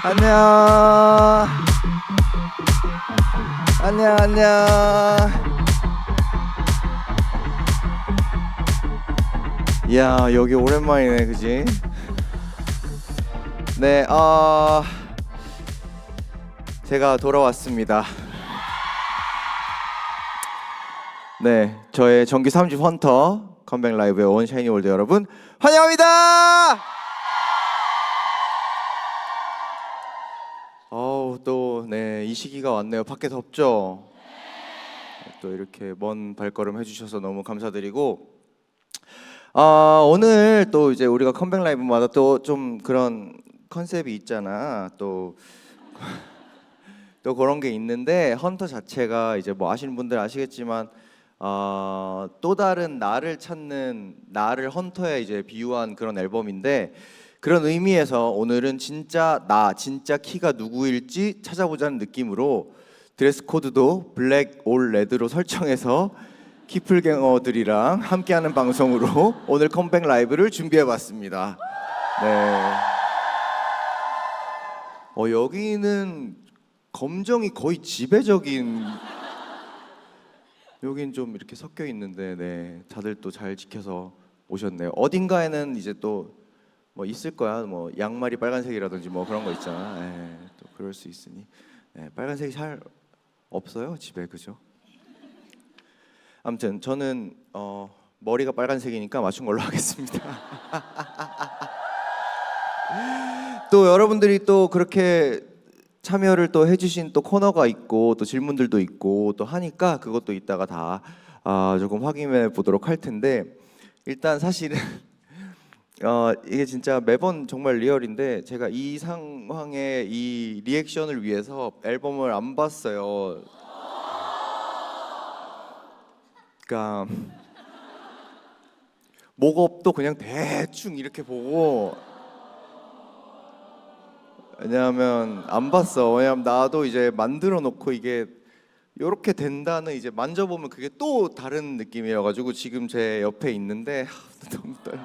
안녕. 안녕 안녕. 이야 여기 오랜만이네 그지? 네 제가 돌아왔습니다. 네 저의 정규 3집 헌터 컴백 라이브에 온 샤이니 월드 여러분 환영합니다. 또 네 이 시기가 왔네요. 밖에 덥죠? 또 이렇게 먼 발걸음 해주셔서 너무 감사드리고 오늘 또 이제 우리가 컴백 라이브마다 또 좀 그런 컨셉이 있잖아. 또 그런 게 있는데 헌터 자체가 이제 뭐 아시는 분들 아시겠지만 또 다른 나를 찾는 나를 헌터에 이제 비유한 그런 앨범인데 그런 의미에서 오늘은 진짜 나 진짜 키가 누구일지 찾아보자는 느낌으로 드레스 코드도 블랙 올 레드로 설정해서 키플갱어들이랑 함께하는 방송으로 오늘 컴백 라이브를 준비해봤습니다. 네. 여기는 검정이 거의 지배적인. 여긴 좀 이렇게 섞여 있는데, 네, 다들 또 잘 지켜서 오셨네요. 어딘가에는 이제 또 뭐 있을 거야. 뭐 양말이 빨간색이라든지 뭐 그런 거 있잖아. 네, 또 그럴 수 있으니. 네, 빨간색이 잘 없어요 집에 그죠? 아무튼 저는 머리가 빨간색이니까 맞춘 걸로 하겠습니다. 또 여러분들이 또 그렇게 참여를 또 해주신 또 코너가 있고 또 질문들도 있고 또 하니까 그것도 이따가 다 조금 확인해 보도록 할 텐데 일단 사실은 이게 진짜 매번 정말 리얼인데 제가 이 상황에 이 리액션을 위해서 앨범을 안 봤어요. 그러니까 목업도 그냥 대충 이렇게 보고 왜냐하면 안 봤어. 왜냐하면 나도 이제 만들어 놓고 이게 이렇게 된다는 이제 만져보면 그게 또 다른 느낌이어가지고 지금 제 옆에 있는데 너무 떨려.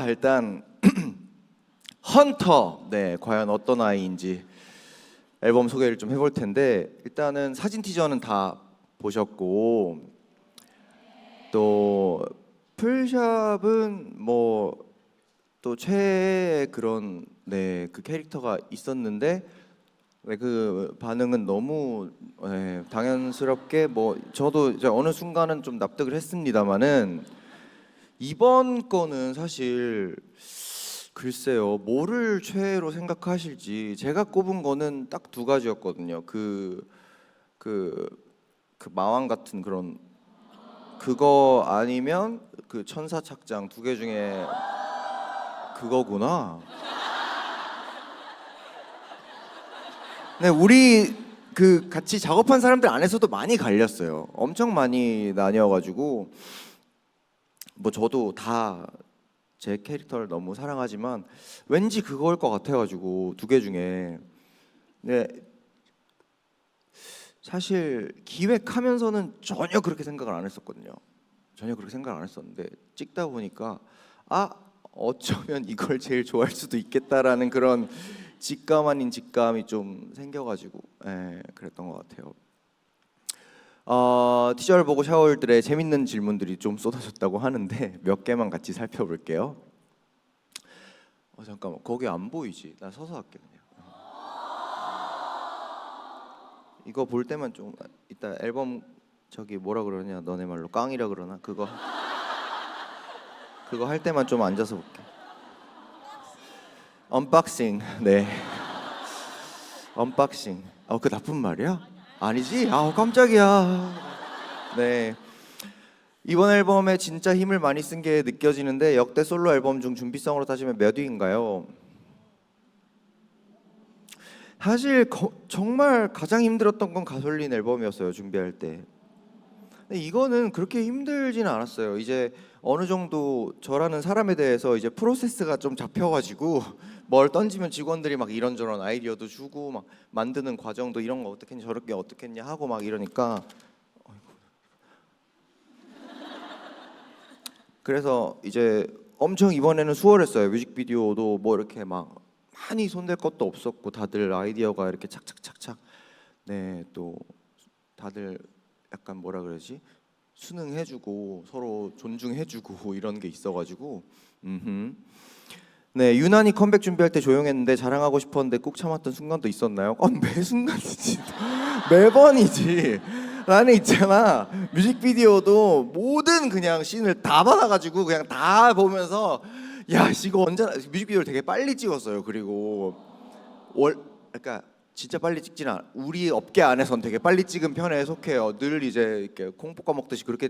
일단 헌터 네 과연 어떤 아이인지 앨범 소개를 좀 해볼 텐데 일단은 사진 티저는 다 보셨고 또 풀샵은 뭐 또 최애의 그런 네 그 캐릭터가 있었는데 네, 그 반응은 너무 네, 당연스럽게 뭐 저도 이제 어느 순간은 좀 납득을 했습니다만은 이번 거는 사실 글쎄요 뭐를 최애로 생각하실지 제가 꼽은 거는 딱 두 가지였거든요. 그 마왕 같은 그런 그거 아니면 그 천사 착장 두 개 중에 그거구나. 네, 우리 그 같이 작업한 사람들 안에서도 많이 갈렸어요. 엄청 많이 나뉘어가지고 뭐 저도 다 제 캐릭터를 너무 사랑하지만 왠지 그거일 것 같아가지고 두 개 중에 네 사실 기획하면서는 전혀 그렇게 생각을 안 했었거든요. 전혀 그렇게 생각 안 했었는데 찍다 보니까 어쩌면 이걸 제일 좋아할 수도 있겠다라는 그런 직감 아닌 직감이 좀 생겨가지고 그랬던 것 같아요. 티저를 보고 샤워들의 재밌는 질문들이 좀 쏟아졌다고 하는데 몇 개만 같이 살펴볼게요. 잠깐만 거기 안 보이지? 나 서서 할게 그냥. 이거 볼 때만 좀 이따 앨범 저기 뭐라 그러냐 너네 말로 깡이라 그러나 그거 할 때만 좀 앉아서 볼게. 언박싱 네 언박싱 그 나쁜 말이야? 아니지? 깜짝이야. 네 이번 앨범에 진짜 힘을 많이 쓴 게 느껴지는데 역대 솔로 앨범 중 준비성으로 따지면 몇 위인가요? 사실 정말 가장 힘들었던 건 가솔린 앨범이었어요. 준비할 때. 근데 이거는 그렇게 힘들지는 않았어요. 이제 어느 정도 저라는 사람에 대해서 이제 프로세스가 좀 잡혀가지고 뭘 던지면 직원들이 막 이런저런 아이디어도 주고 막 만드는 과정도 이런 거 어떻게 했냐 저렇게 어떻게 했냐 하고 막 이러니까 그래서 이제 엄청 이번에는 수월했어요. 뮤직비디오도 뭐 이렇게 막 많이 손댈 것도 없었고 다들 아이디어가 이렇게 착착착착 네 또 다들 약간 뭐라 그러지 수능해주고 서로 존중해주고 이런 게 있어가지고 네 유난히 컴백 준비할 때 조용했는데 자랑하고 싶었는데 꾹 참았던 순간도 있었나요? 매 순간이지 매번이지. 나는 있잖아 뮤직비디오도 모든 그냥 씬을 다 받아가지고 그냥 다 보면서 야 이거 언제 뮤직비디오를 되게 빨리 찍었어요. 그리고 그러니까 진짜 빨리 찍진 않아. 우리 업계 안에선 되게 빨리 찍은 편에 속해요. 늘 이제 이렇게 콩 볶아 먹듯이 그렇게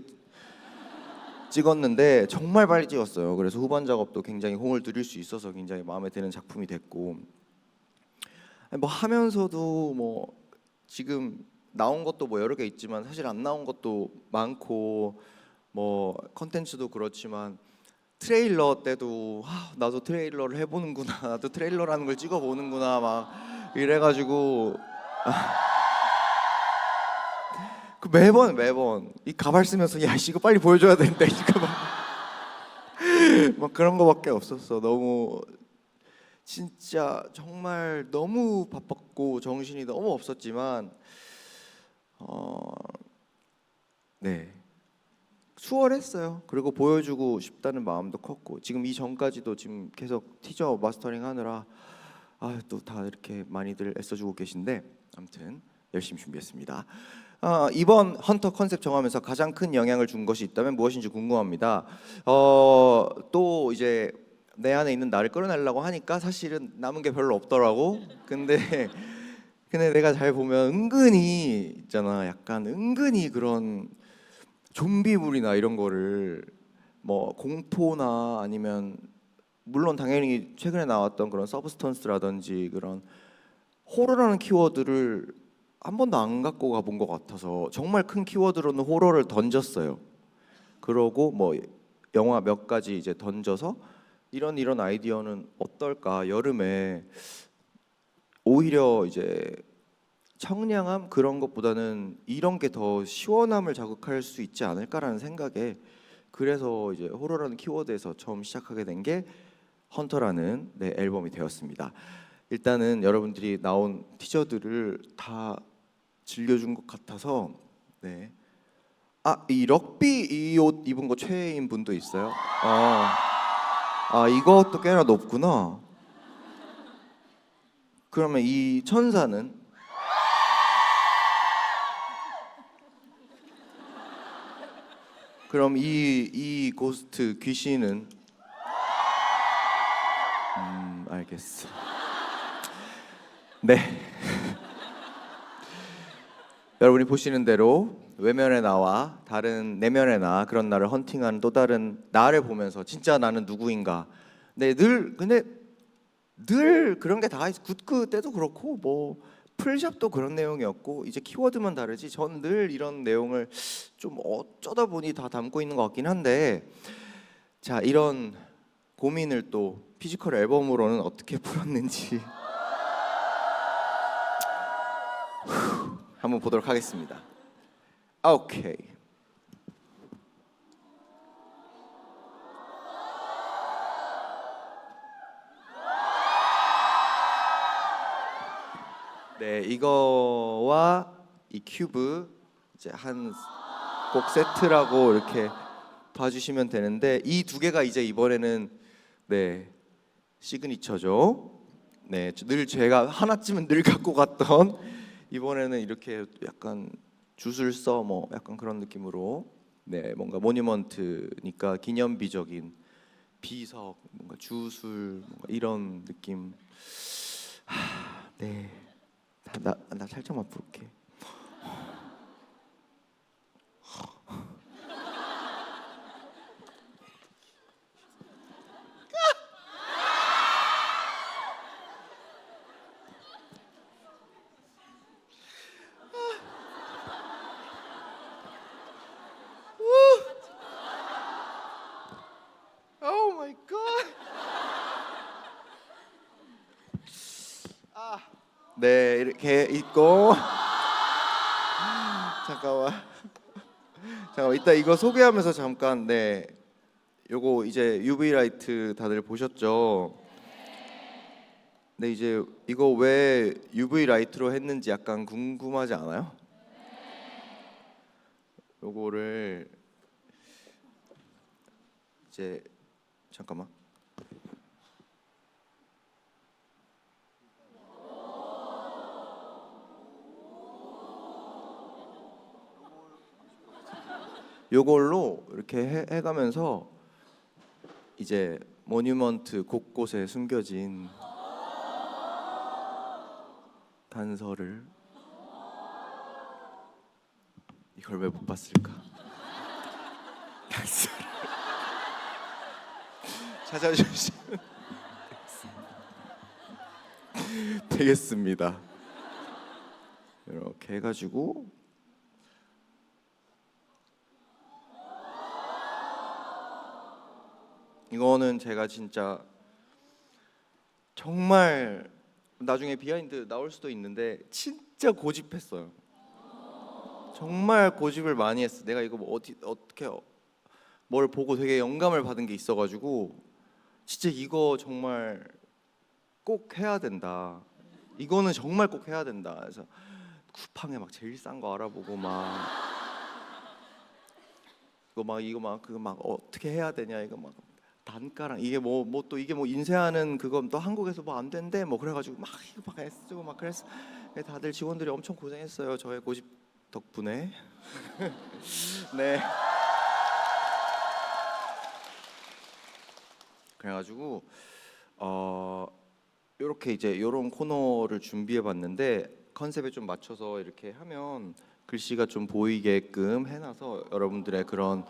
찍었는데 정말 빨리 찍었어요. 그래서 후반 작업도 굉장히 공을 들일 수 있어서 굉장히 마음에 드는 작품이 됐고 뭐 하면서도 뭐 지금 나온 것도 뭐 여러 개 있지만 사실 안 나온 것도 많고 뭐 컨텐츠도 그렇지만 트레일러 때도 나도 트레일러를 해보는구나 나도 트레일러라는 걸 찍어보는구나 막 이래가지고 그 매번 이 가발 쓰면서 야 이거 빨리 보여줘야 되는데 이거 막 그런 거밖에 없었어. 너무 진짜 정말 너무 바빴고 정신이 너무 없었지만 네 수월했어요. 그리고 보여주고 싶다는 마음도 컸고 지금 이 전까지도 지금 계속 티저 마스터링 하느라 또 다 이렇게 많이들 애써주고 계신데 아무튼 열심히 준비했습니다. 이번 헌터 컨셉 정하면서 가장 큰 영향을 준 것이 있다면 무엇인지 궁금합니다. 또 이제 내 안에 있는 나를 끌어내려고 하니까 사실은 남은 게 별로 없더라고. 근데 내가 잘 보면 은근히 있잖아. 약간 은근히 그런 좀비물이나 이런 거를 뭐 공포나 아니면 물론 당연히 최근에 나왔던 그런 서브스턴스라든지 그런 호러라는 키워드를 한 번도 안 갖고 가본 것 같아서 정말 큰 키워드로는 호러를 던졌어요. 그러고 뭐 영화 몇 가지 이제 던져서 이런 아이디어는 어떨까 여름에 오히려 이제 청량함 그런 것보다는 이런 게 더 시원함을 자극할 수 있지 않을까라는 생각에 그래서 이제 호러라는 키워드에서 처음 시작하게 된 게 헌터라는 네, 앨범이 되었습니다. 일단은 여러분들이 나온 티저들을 다 즐겨준 것 같아서 네. 이 럭비 이 옷 입은 거 최애인 분도 있어요. 이것도 꽤나 높구나. 그러면 이 천사는 그럼 이 고스트 귀신은 알겠어. 네. 여러분이 보시는 대로 외면에 나와 다른 내면에 그런 나를 헌팅하는 또 다른 나를 보면서 진짜 나는 누구인가. 근데 늘 그런 게 다 있어. 굿그 때도 그렇고 뭐 풀샵도 그런 내용이었고 이제 키워드만 다르지 전 늘 이런 내용을 좀 어쩌다 보니 다 담고 있는 것 같긴 한데 자 이런 고민을 또 피지컬 앨범으로는 어떻게 풀었는지 한번 보도록 하겠습니다. 오케이. 네, 이거와 이 큐브 이제 한 곡 세트라고 이렇게 봐주시면 되는데 이 두 개가 이제 이번에는 네 시그니처죠. 네, 늘 제가 하나쯤은 늘 갖고 갔던 이번에는 이렇게 약간 주술서 뭐 약간 그런 느낌으로 네 뭔가 모니먼트니까 기념비적인 비석 뭔가 주술 뭔가 이런 느낌. 네. 나 살짝만 부를게. Oh my god. 네 이렇게 있고 잠깐만 이따 이거 소개하면서 잠깐 네 요거 이제 UV 라이트 다들 보셨죠? 근데 이제 이거 왜 UV 라이트로 했는지 약간 궁금하지 않아요? 요거를 이제 잠깐만. 요걸로 이렇게 해가면서 이제 모뉴먼트 곳곳에 숨겨진 단서를 이걸 왜 못 봤을까? 단서를 찾아주시면 되겠습니다. 이렇게 해가지고 이거는 제가 진짜 정말 나중에 비하인드 나올 수도 있는데 진짜 고집했어요. 정말 고집을 많이 했어. 내가 이거 뭐 어떻게 뭘 보고 되게 영감을 받은 게 있어가지고 진짜 이거 정말 꼭 해야 된다. 이거는 정말 꼭 해야 된다. 그래서 쿠팡에 막 제일 싼 거 알아보고 막 이거 막 그거 막 어떻게 해야 되냐 이거 막 단가랑 이게 뭐 또 이게 뭐 인쇄하는 그건 또 한국에서 뭐 안 된대 뭐 그래가지고 막 이거 막 애쓰고 막 그랬어. 다들 직원들이 엄청 고생했어요. 저의 고집 덕분에. 네. 그래가지고 이렇게 이제 이런 코너를 준비해봤는데 컨셉에 좀 맞춰서 이렇게 하면 글씨가 좀 보이게끔 해놔서 여러분들의 그런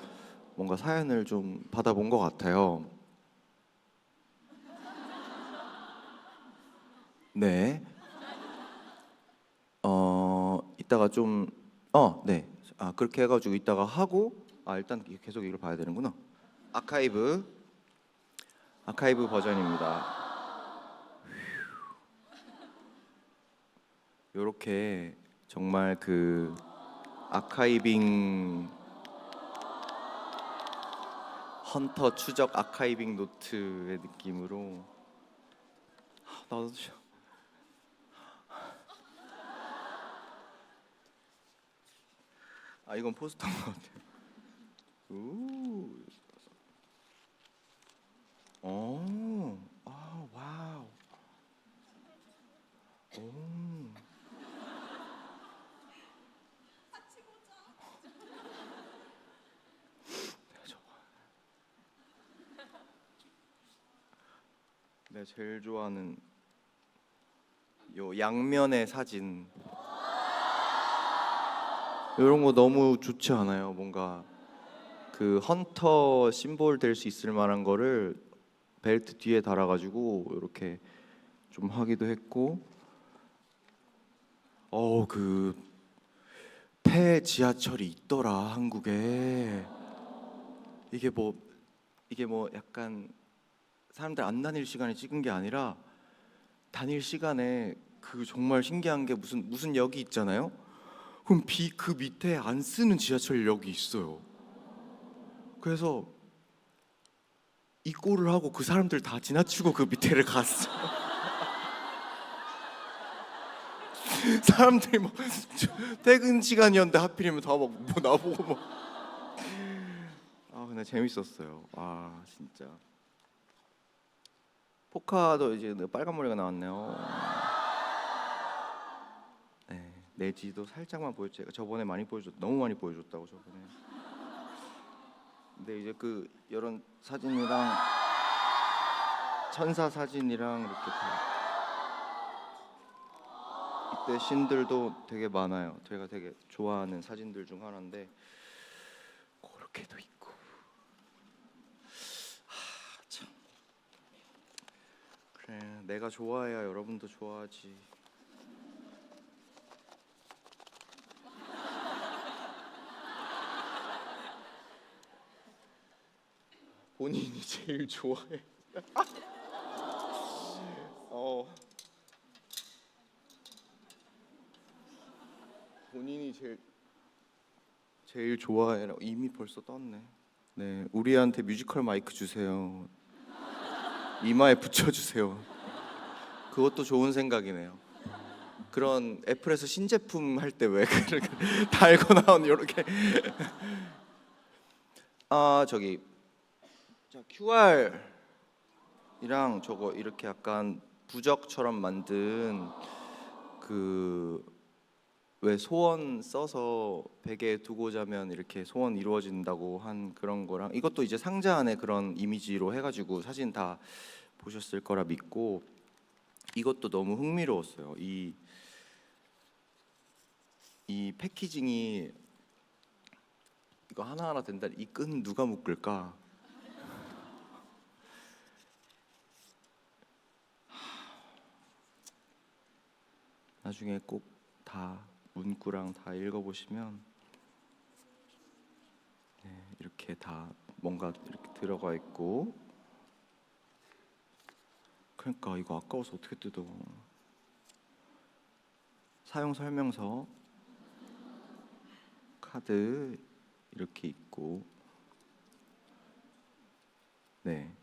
뭔가 사연을 좀 받아본 것 같아요. 네. 이따가 좀 네. 그렇게 해가지고 이따가 하고 일단 계속 이걸 봐야 되는구나. 아카이브 버전입니다. 요렇게 정말 그 아카이빙 헌터 추적 아카이빙 노트의 느낌으로 나도 이건 포스터인 것 같아요. 오, 와우, 오. 내가 제일 좋아하는 요 양면의 사진 이런 거 너무 좋지 않아요? 뭔가 그 헌터 심볼 될 수 있을 만한 거를 벨트 뒤에 달아가지고 이렇게 좀 하기도 했고, 그 폐 지하철이 있더라 한국에. 이게 뭐 약간 사람들 안 다닐 시간에 찍은 게 아니라 다닐 시간에 그 정말 신기한 게 무슨 역이 있잖아요. 그럼 그 밑에 안 쓰는 지하철역이 있어요. 그래서 이 꼴을 하고 그 사람들 다 지나치고 그 밑에를 갔어. 사람들이 막 퇴근 시간이었는데 하필이면 다 막 뭐 나보고 막. 근데 재밌었어요. 진짜. 포카도 이제 빨간 머리가 나왔네요. 네, 내지도 살짝만 보여줘. 저번에 많이 보여줬. 너무 많이 보여줬다고 저번에. 근데 이제 그 이런 사진이랑 천사 사진이랑 이렇게 다 이때 씬들도 되게 많아요. 제가 되게 좋아하는 사진들 중 하나인데 그렇게도 있고. 참. 그래, 내가 좋아해야 여러분도 좋아하지. 본인이 제일 좋아해. 본인이 제일 좋아해라고 이미 벌써 떴네. 네, 우리한테 뮤지컬 마이크 주세요. 이마에 붙여주세요. 그것도 좋은 생각이네요. 그런 애플에서 신제품 할 때 왜 그렇게 달고 나온 이렇게 아 저기 QR이랑 저거 이렇게 약간 부적처럼 만든 그 왜 소원 써서 베개에 두고 자면 이렇게 소원 이루어진다고 한 그런 거랑 이것도 이제 상자 안에 그런 이미지로 해가지고 사진 다 보셨을 거라 믿고 이것도 너무 흥미로웠어요. 이 패키징이 이거 하나하나 된다. 이 끈 누가 묶을까? 나중에 꼭 다 문구랑 다 읽어보시면 네, 이렇게 다 뭔가 이렇게 들어가 있고 그러니까 이거 아까워서 어떻게 뜯어? 사용 설명서 카드 이렇게 있고 네,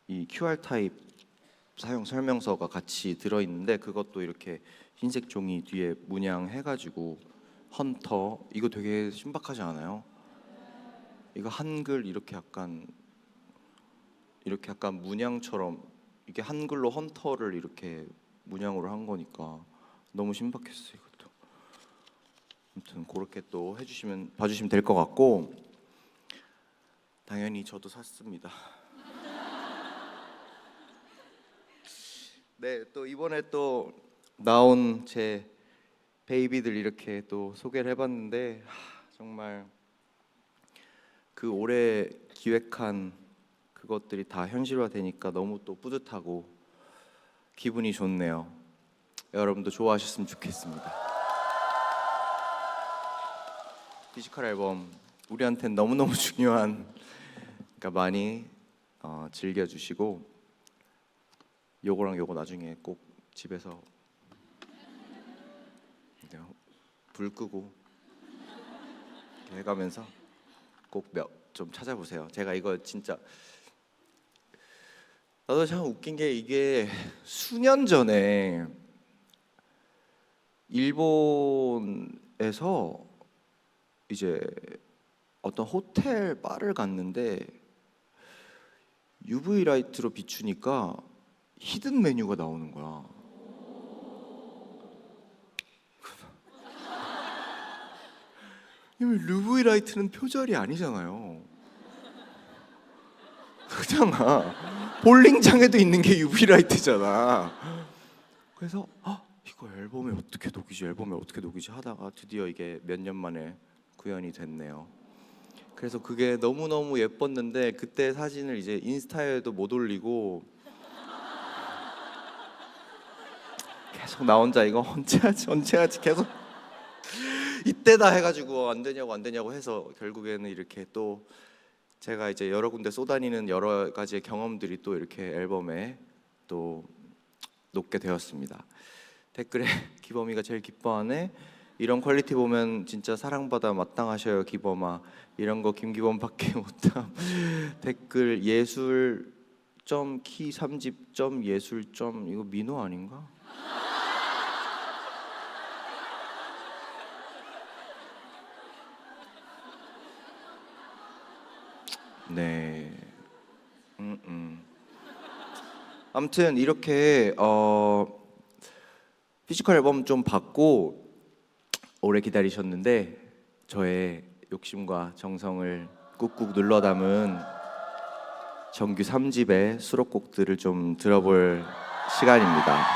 이 QR 타입 사용 설명서가 같이 들어 있는데 그것도 이렇게 흰색 종이 뒤에 문양해가지고 헌터 이거 되게 신박하지 않아요? 이거 한글 이렇게 약간 문양처럼 이게 한글로 헌터를 이렇게 문양으로 한 거니까 너무 신박했어요 이것도. 아무튼 그렇게 또 해주시면 봐주시면 될 것 같고 당연히 저도 샀습니다. 네, 또 이번에 또 나온 제 베이비들 이렇게 또 소개를 해봤는데 정말 그 올해 기획한 그것들이 다 현실화되니까 너무 또 뿌듯하고 기분이 좋네요. 여러분도 좋아하셨으면 좋겠습니다. 피지컬 앨범 우리한테는 너무너무 중요한 그러니까 많이 즐겨주시고 요거랑 요거 나중에 꼭 집에서 불 끄고 이렇게 해가면서 꼭 좀 찾아보세요. 제가 이거 진짜 나도 참 웃긴 게 이게 수년 전에 일본에서 이제 어떤 호텔 바를 갔는데 UV 라이트로 비추니까 히든 메뉴가 나오는 거야. UV 라이트는 표절이 아니잖아요. 그렇잖아. 볼링장에도 있는 게 UV 라이트잖아. 그래서 이거 앨범에 어떻게 녹이지 하다가 드디어 이게 몇 년 만에 구현이 됐네요. 그래서 그게 너무너무 예뻤는데 그때 사진을 이제 인스타에도 못 올리고 계속 나 혼자 이거 언제 하지 계속 이때다 해가지고 안 되냐고 해서 결국에는 이렇게 또 제가 이제 여러 군데 쏘다니는 여러 가지의 경험들이 또 이렇게 앨범에 또 녹게 되었습니다. 댓글에 기범이가 제일 기뻐하네. 이런 퀄리티 보면 진짜 사랑받아 마땅하셔요 기범아. 이런 거 김기범밖에 못함. 댓글 예술 키 3집 예술 이거 민호 아닌가? 네. 아무튼 이렇게 피지컬 앨범 좀 받고 오래 기다리셨는데 저의 욕심과 정성을 꾹꾹 눌러 담은 정규 3집의 수록곡들을 좀 들어볼 시간입니다.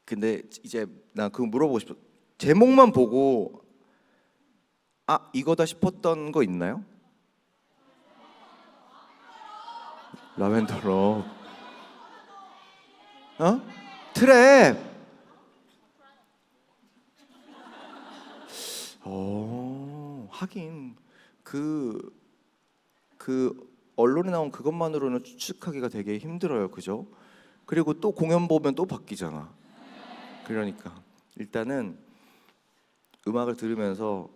근데 이제 나 그거 물어보고 싶어. 제목만 보고 이거다 싶었던 거 있나요? 라벤더로 트랩. 하긴 그 언론에 나온 그것만으로는 추측하기가 되게 힘들어요, 그죠? 그리고 또 공연 보면 또 바뀌잖아. 그러니까 일단은 음악을 들으면서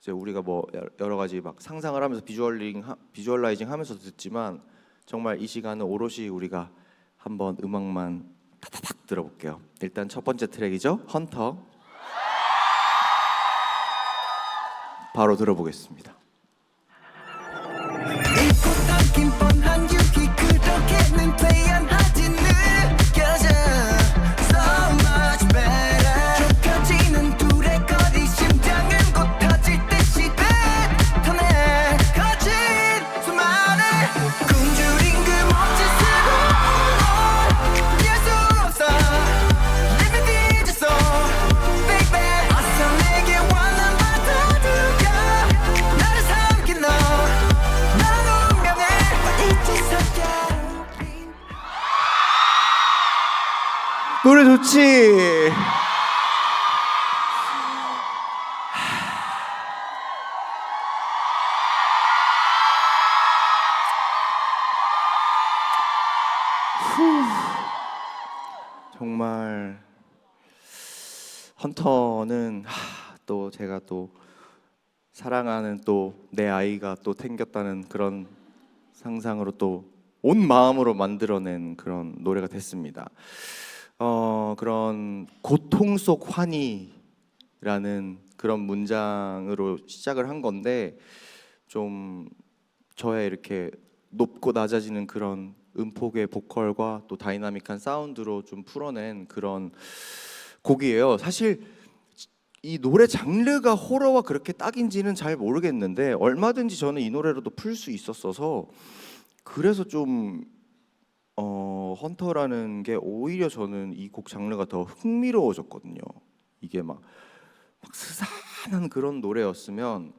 이제 우리가 뭐 여러 가지 막 상상을 하면서 비주얼라이징 하면서 듣지만 정말 이 시간은 오롯이 우리가 한번 음악만 타타닥 들어볼게요. 일단 첫 번째 트랙이죠. 헌터. 바로 들어보겠습니다. 노래 좋지. 정말 헌터는 또 제가 또 사랑하는 또 내 아이가 또 생겼다는 그런 상상으로 또 온 마음으로 만들어낸 그런 노래가 됐습니다. 그런 고통 속 환희라는 그런 문장으로 시작을 한 건데 좀 저의 이렇게 높고 낮아지는 그런 음폭의 보컬과 또 다이나믹한 사운드로 좀 풀어낸 그런 곡이에요. 사실 이 노래 장르가 호러와 그렇게 딱인지는 잘 모르겠는데 얼마든지 저는 이 노래로도 풀 수 있었어서 그래서 좀 헌터라는 게 오히려 저는 이 곡 장르가 더 흥미로워졌거든요. 이게 막 스산한 그런 노래였으면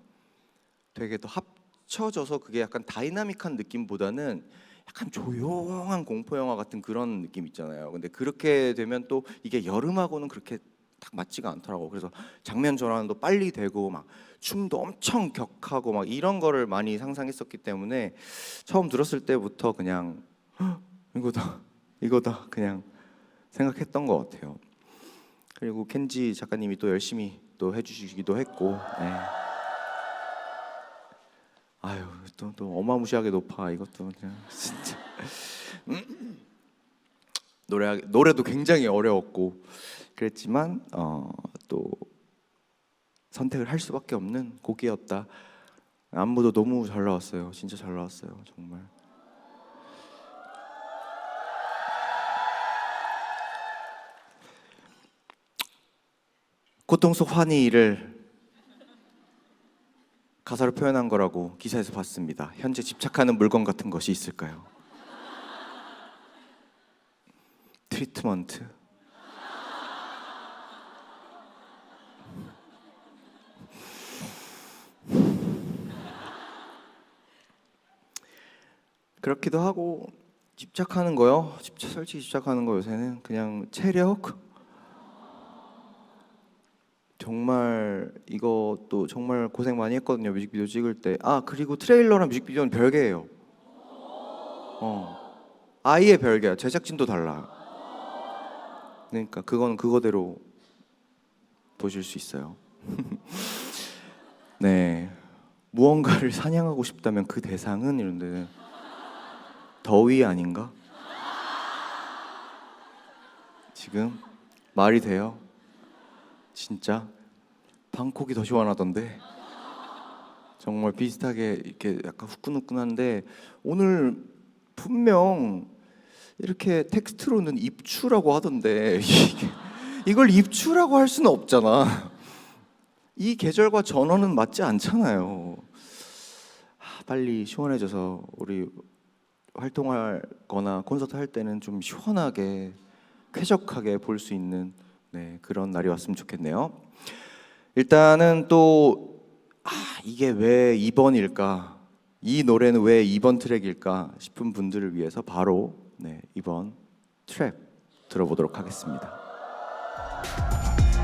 되게 더 합쳐져서 그게 약간 다이나믹한 느낌보다는 약간 조용한 공포 영화 같은 그런 느낌 있잖아요. 근데 그렇게 되면 또 이게 여름하고는 그렇게 딱 맞지가 않더라고. 그래서 장면 전환도 빨리 되고 막 춤도 엄청 격하고 막 이런 거를 많이 상상했었기 때문에 처음 들었을 때부터 그냥 이거다 그냥 생각했던 것 같아요. 그리고 켄지 작가님이 또 열심히 또 해주시기도 했고, 네. 아유 또 어마무시하게 높아 이것도 그냥 진짜. 노래도 굉장히 어려웠고 그랬지만 또 선택을 할 수밖에 없는 곡이었다. 안무도 너무 잘 나왔어요. 진짜 잘 나왔어요. 정말. 고통 속 환희를 가사로 표현한 거라고 기사에서 봤습니다. 현재 집착하는 물건 같은 것이 있을까요? 트리트먼트. 그렇기도 하고 집착하는 거요. 솔직히 집착하는 거 요새는 그냥 체력. 정말 이것도 정말 고생 많이 했거든요. 뮤직비디오 찍을 때. 그리고 트레일러랑 뮤직비디오는 별개예요. 아예 별개야. 제작진도 달라. 그러니까 그건 그거대로 보실 수 있어요. 네, 무언가를 사냥하고 싶다면 그 대상은 이런데 더위 아닌가? 지금 말이 돼요? 진짜 방콕이 더 시원하던데. 정말 비슷하게 이렇게 약간 후끈후끈한데 오늘 분명 이렇게 텍스트로는 입추라고 하던데 이걸 입추라고 할 수는 없잖아. 이 계절과 전어는 맞지 않잖아요. 빨리 시원해져서 우리 활동할 거나 콘서트 할 때는 좀 시원하게 쾌적하게 볼 수 있는 그런 날이 왔으면 좋겠네요. 일단은 또 이게 왜 2번일까? 이 노래는 왜 2번 트랙일까 싶은 분들을 위해서 바로 2번 트랙 들어보도록 하겠습니다.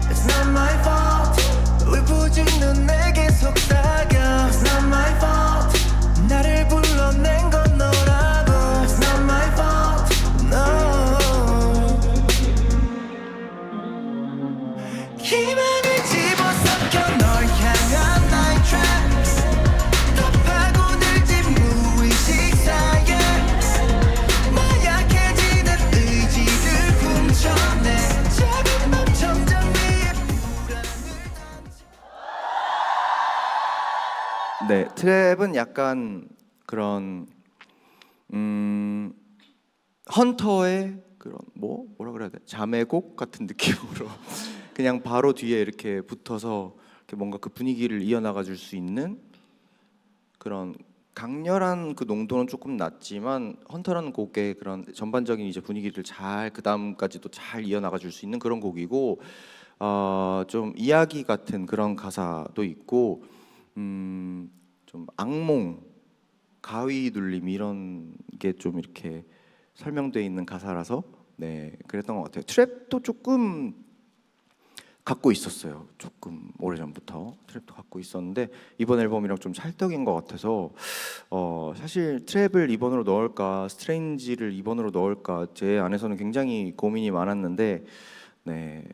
It's not my fault. 울부짖는 내게 속삭여. It's not my fault. 나를 불러낸 건 너라고. It's not my fault. No. 희망을 집어삼켜 널 향한 나의 트랙. 네, 트랩은 약간 그런 헌터의 그런 뭐라 그래야 돼? 자매곡 같은 느낌으로 그냥 바로 뒤에 이렇게 붙어서 이렇게 뭔가 그 분위기를 이어나가 줄 수 있는 그런 강렬한 그 농도는 조금 낮지만 헌터라는 곡의 그런 전반적인 이제 분위기를 잘 그 다음까지도 잘 이어나가 줄 수 있는 그런 곡이고 좀 이야기 같은 그런 가사도 있고 좀 악몽, 가위 눌림 이런 게 좀 이렇게 설명되어 있는 가사라서 네 그랬던 것 같아요. 트랩도 조금 갖고 있었어요. 조금 오래전부터 트랩도 갖고 있었는데 이번 앨범이랑 좀 찰떡인 것 같아서 사실 트랩을 2번으로 넣을까 스트레인지를 2번으로 넣을까 제 안에서는 굉장히 고민이 많았는데 네,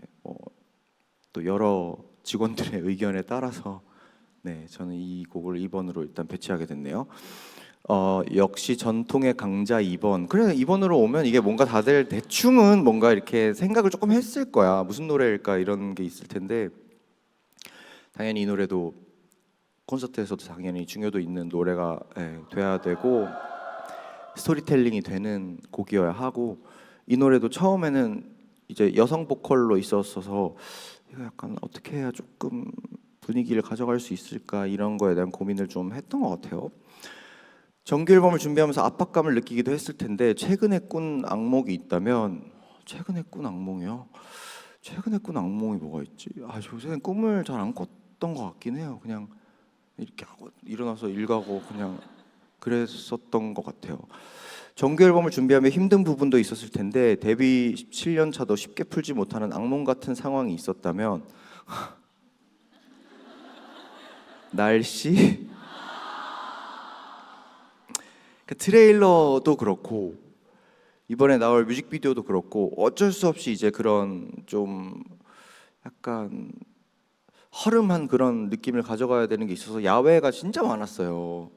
또 여러 직원들의 의견에 따라서 네 저는 이 곡을 2번으로 일단 배치하게 됐네요. 역시 전통의 강자 2번. 그래 2번으로 오면 이게 뭔가 다들 대충은 뭔가 이렇게 생각을 조금 했을 거야. 무슨 노래일까 이런 게 있을 텐데 당연히 이 노래도 콘서트에서도 당연히 중요도 있는 노래가 돼야 되고 스토리텔링이 되는 곡이어야 하고 이 노래도 처음에는 이제 여성 보컬로 있었어서 이거 약간 어떻게 해야 조금 분위기를 가져갈 수 있을까 이런 거에 대한 고민을 좀 했던 것 같아요. 정규 앨범을 준비하면서 압박감을 느끼기도 했을 텐데 최근에 꾼 악몽이 있다면 최근에 꾼 악몽이요? 최근에 꾼 악몽이 뭐가 있지? 요새는 꿈을 잘 안 꿨던 것 같긴 해요. 그냥 이렇게 하고 일어나서 일 가고 그냥 그랬었던 것 같아요. 정규 앨범을 준비하며 힘든 부분도 있었을 텐데 데뷔 17년 차도 쉽게 풀지 못하는 악몽 같은 상황이 있었다면 날씨? 그 트레일러도 그렇고 이번에 나올 뮤직비디오도 그렇고 어쩔 수 없이 이제 그런 좀 약간 허름한 그런 느낌을 가져가야 되는 게 있어서 야외가 진짜 많았어요.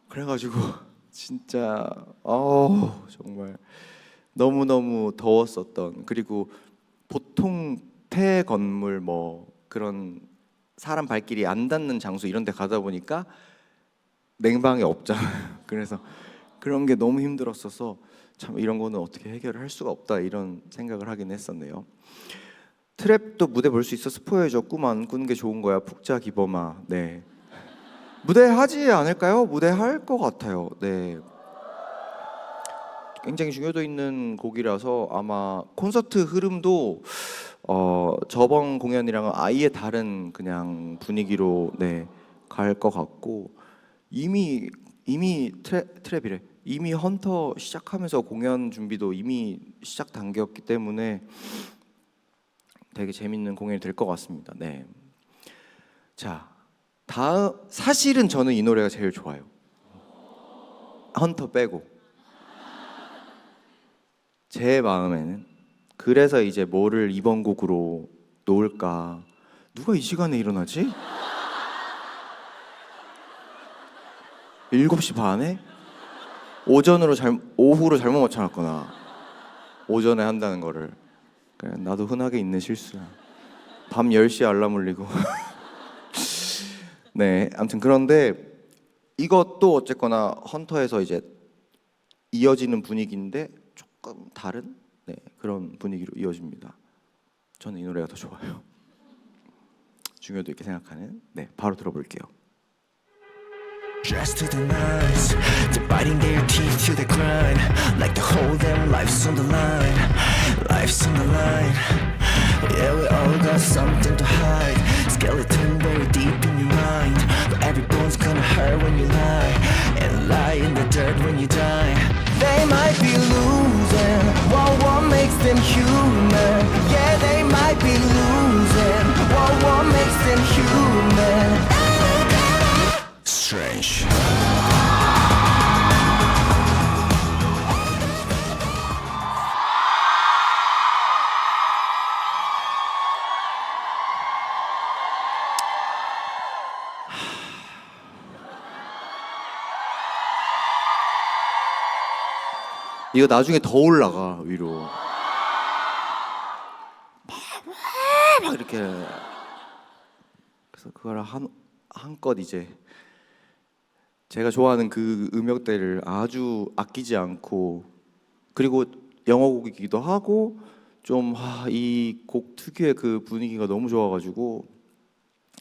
그래가지고 진짜 정말 너무너무 더웠었던 그리고 보통 폐 건물 뭐 그런 사람 발길이 안 닿는 장소 이런 데 가다 보니까 냉방이 없잖아요. 그래서 그런 게 너무 힘들었어서 참 이런 거는 어떻게 해결을 할 수가 없다 이런 생각을 하긴 했었네요. 트랩도 무대 볼 수 있어 스포해줘. 꿈 안 꾸는 게 좋은 거야. 푹 자 기범아. 네. 무대 하지 않을까요? 무대 할 것 같아요. 네. 굉장히 중요도 있는 곡이라서 아마 콘서트 흐름도 저번 공연이랑은 아예 다른 그냥 분위기로 네, 갈 것 같고 이미 트랩이래. 이미 헌터 시작하면서 공연 준비도 이미 시작 단계였기 때문에 되게 재밌는 공연이 될 것 같습니다. 네. 자, 다음 사실은 저는 이 노래가 제일 좋아요. 헌터 빼고 제 마음에는 그래서 이제 뭐를 이번 곡으로 놓을까? 누가 이 시간에 일어나지? 7시 반에? 오후로 잘못 맞춰놨거나 오전에 한다는 거를 그래, 나도 흔하게 있는 실수야. 밤 10시에 알람 울리고 네 아무튼 그런데 이것도 어쨌거나 헌터에서 이제 이어지는 분위기인데 조금 다른 네, 그런 분위기로 이어집니다. 저는 이 노래가 더 좋아요. 중요도 있게 생각하는 네 바로 들어볼게요. Dressed to the nines, they're biting their teeth to the grind. Like the whole damn life's on the line. Life's on the line. Yeah, we all got something to hide. Skeleton buried deep in your mind. But every bone's gonna hurt when you lie. And lie in the dirt when you die. They might be losing. What makes them human? Yeah, they might be losing. What makes them human? Strange. 이거 나중에 더 올라가 위로 막 이렇게 그래서 그걸 한껏 이제 제가 좋아하는 그 음역대를 아주 아끼지 않고, 그리고 영어 곡이기도 하고 좀 이 곡 특유의 그 분위기가 너무 좋아가지고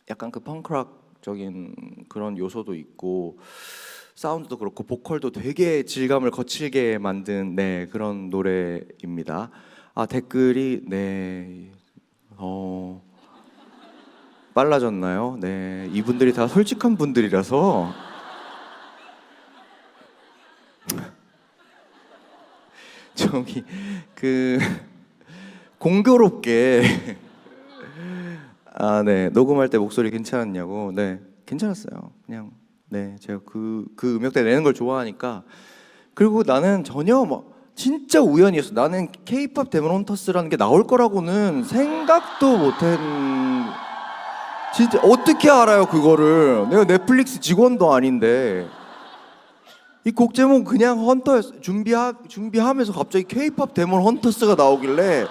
약간 그 펑크락적인 그런 요소도 있고 사운드도 그렇고 보컬도 되게 질감을 거칠게 만든 그런 노래입니다. 댓글이 빨라졌나요? 이분들이 다 솔직한 분들이라서 저기 그 공교롭게 녹음할 때 목소리 괜찮았냐고. 괜찮았어요. 그냥 제가 그 음역대 내는 걸 좋아하니까. 그리고 나는 전혀 진짜 우연이었어. 나는 K-pop 데몬 헌터스라는 게 나올 거라고는 생각도 못한. 진짜 어떻게 알아요 그거를? 내가 넷플릭스 직원도 아닌데. 이 곡 제목 그냥 헌터였어. 준비하면서 갑자기 K-pop 데몬 헌터스가 나오길래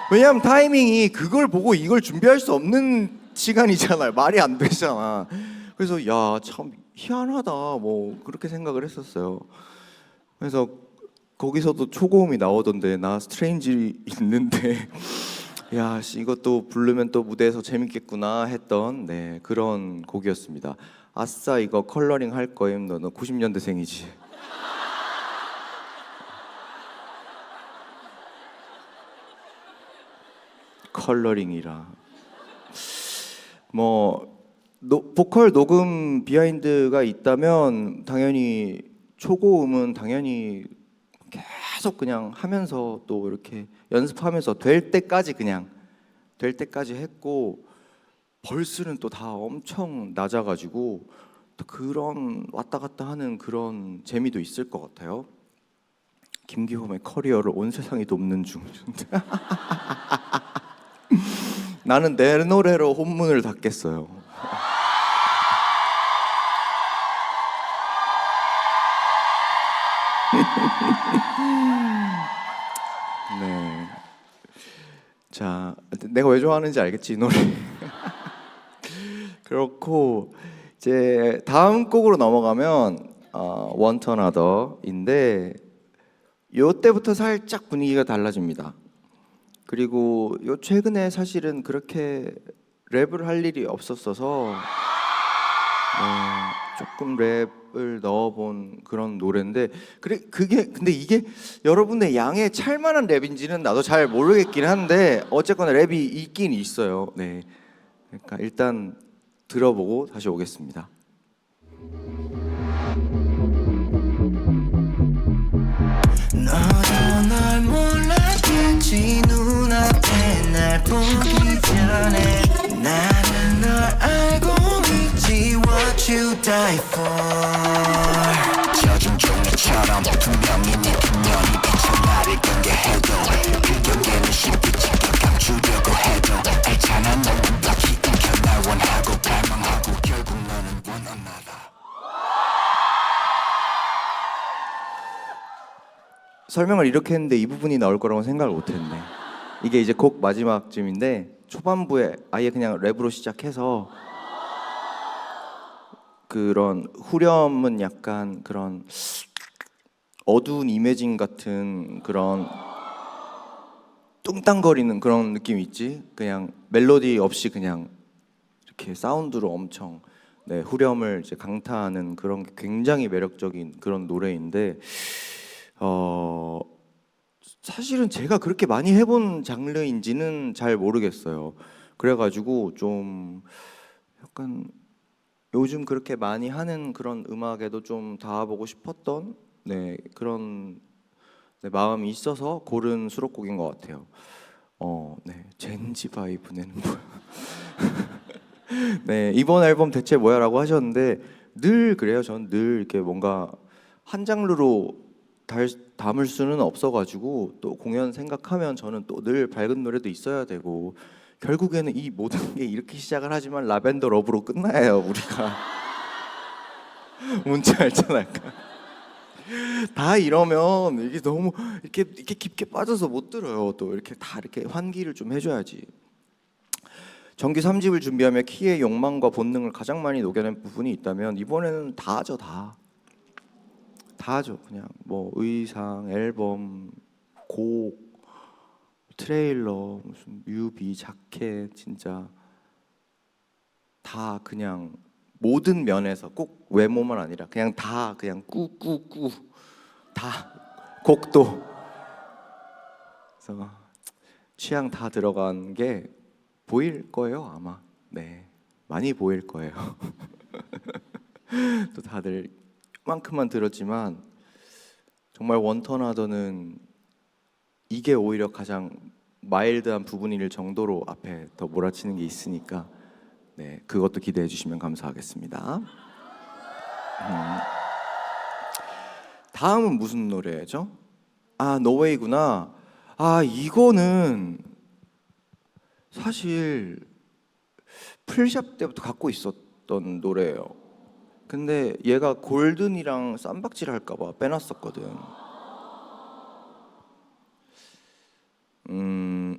왜냐면 타이밍이 그걸 보고 이걸 준비할 수 없는 시간이잖아요. 말이 안 되잖아. 그래서 야, 참 희한하다 뭐 그렇게 생각을 했었어요. 그래서 거기서도 초고음이 나오던데 나 스트레인지 있는데 야, 이것도 부르면 또 무대에서 재밌겠구나 했던 그런 곡이었습니다. 아싸 이거 컬러링 할 거임. 너 90년대생이지. 컬러링이라. 보컬 녹음 비하인드가 있다면 당연히 초고음은 당연히 계속 그냥 하면서 또 이렇게 연습하면서 될 때까지 했고, 벌스는 또 다 엄청 낮아가지고 또 그런 왔다 갔다 하는 그런 재미도 있을 것 같아요. 김기홈의 커리어를 온 세상이 돕는 중. 나는 내 노래로 혼문을 닫겠어요. 자, 내가 왜 좋아하는지 알겠지 이 노래. 그렇고 이제 다음 곡으로 넘어가면 Want Another인데 요때부터 살짝 분위기가 달라집니다. 그리고 요 최근에 사실은 그렇게 랩을 할 일이 없었어서 조금 랩을 넣어본 그런 노래인데 근데 이게 여러분의 양에 찰만한 랩인지는 나도 잘 모르겠긴 한데 어쨌거나 랩이 있긴 있어요. 그러니까 일단 들어보고 다시 오겠습니다. 너도 널 몰랐겠지 눈앞에 날 보기 전에 나는 널 알고 있지 What you die for 젖은 종이처럼 분명히 네 분명히 비쳐 나를 경계해도 그 경계는 쉽게 지켜 감추려고 해도 알잖아 너는 딱히 인켜 날 원하고 갈망하고 결국 너는 want another. 설명을 이렇게 했는데 이 부분이 나올 거라고 생각을 못했네. 이게 이제 곡 마지막쯤인데 초반부에 아예 그냥 랩으로 시작해서 그런 후렴은 약간 그런 어두운 이매진 같은 그런 뚱땅거리는 그런 느낌 있지? 그냥 멜로디 없이 그냥 이렇게 사운드로 엄청 후렴을 이제 강타하는 그런 게 굉장히 매력적인 그런 노래인데 사실은 제가 그렇게 많이 해본 장르인지는 잘 모르겠어요. 그래가지고 좀 약간 요즘 그렇게 많이 하는 그런 음악에도 좀 닿아보고 싶었던 그런 마음이 있어서 고른 수록곡인 것 같아요. 젠지 바이브 내는 뭐야? 이번 앨범 대체 뭐야라고 하셨는데 늘 그래요. 전 늘 이렇게 뭔가 한 장르로 담을 수는 없어가지고 또 공연 생각하면 저는 또 늘 밝은 노래도 있어야 되고 결국에는 이 모든 게 이렇게 시작을 하지만 라벤더 러브로 끝나요 우리가. 뭔지 알잖아. 다 이러면 이게 너무 이렇게 깊게 빠져서 못 들어요. 또 이렇게 다 이렇게 환기를 좀 해줘야지. 정규 3집을 준비하며 키의 욕망과 본능을 가장 많이 녹여낸 부분이 있다면 이번에는 다 하죠. 다 하죠. 그냥 뭐 의상, 앨범, 곡, 트레일러, 무슨 뮤비, 자켓, 진짜 다 그냥 모든 면에서 꼭 외모만 아니라 그냥 다 그냥 꾸꾸꾸 다 곡도 그래서 취향 다 들어간 게 보일 거예요 아마. 네, 많이 보일 거예요. 또 다들 이만큼만 들었지만 정말 원턴하더는 이게 오히려 가장 마일드한 부분일 정도로 앞에 더 몰아치는 게 있으니까 네, 그것도 기대해 주시면 감사하겠습니다. 다음은 무슨 노래죠? 아, 노웨이구나. 아, 이거는 사실 풀샵 때부터 갖고 있었던 노래예요. 근데 얘가 골든이랑 쌈박질 할까봐 빼놨었거든.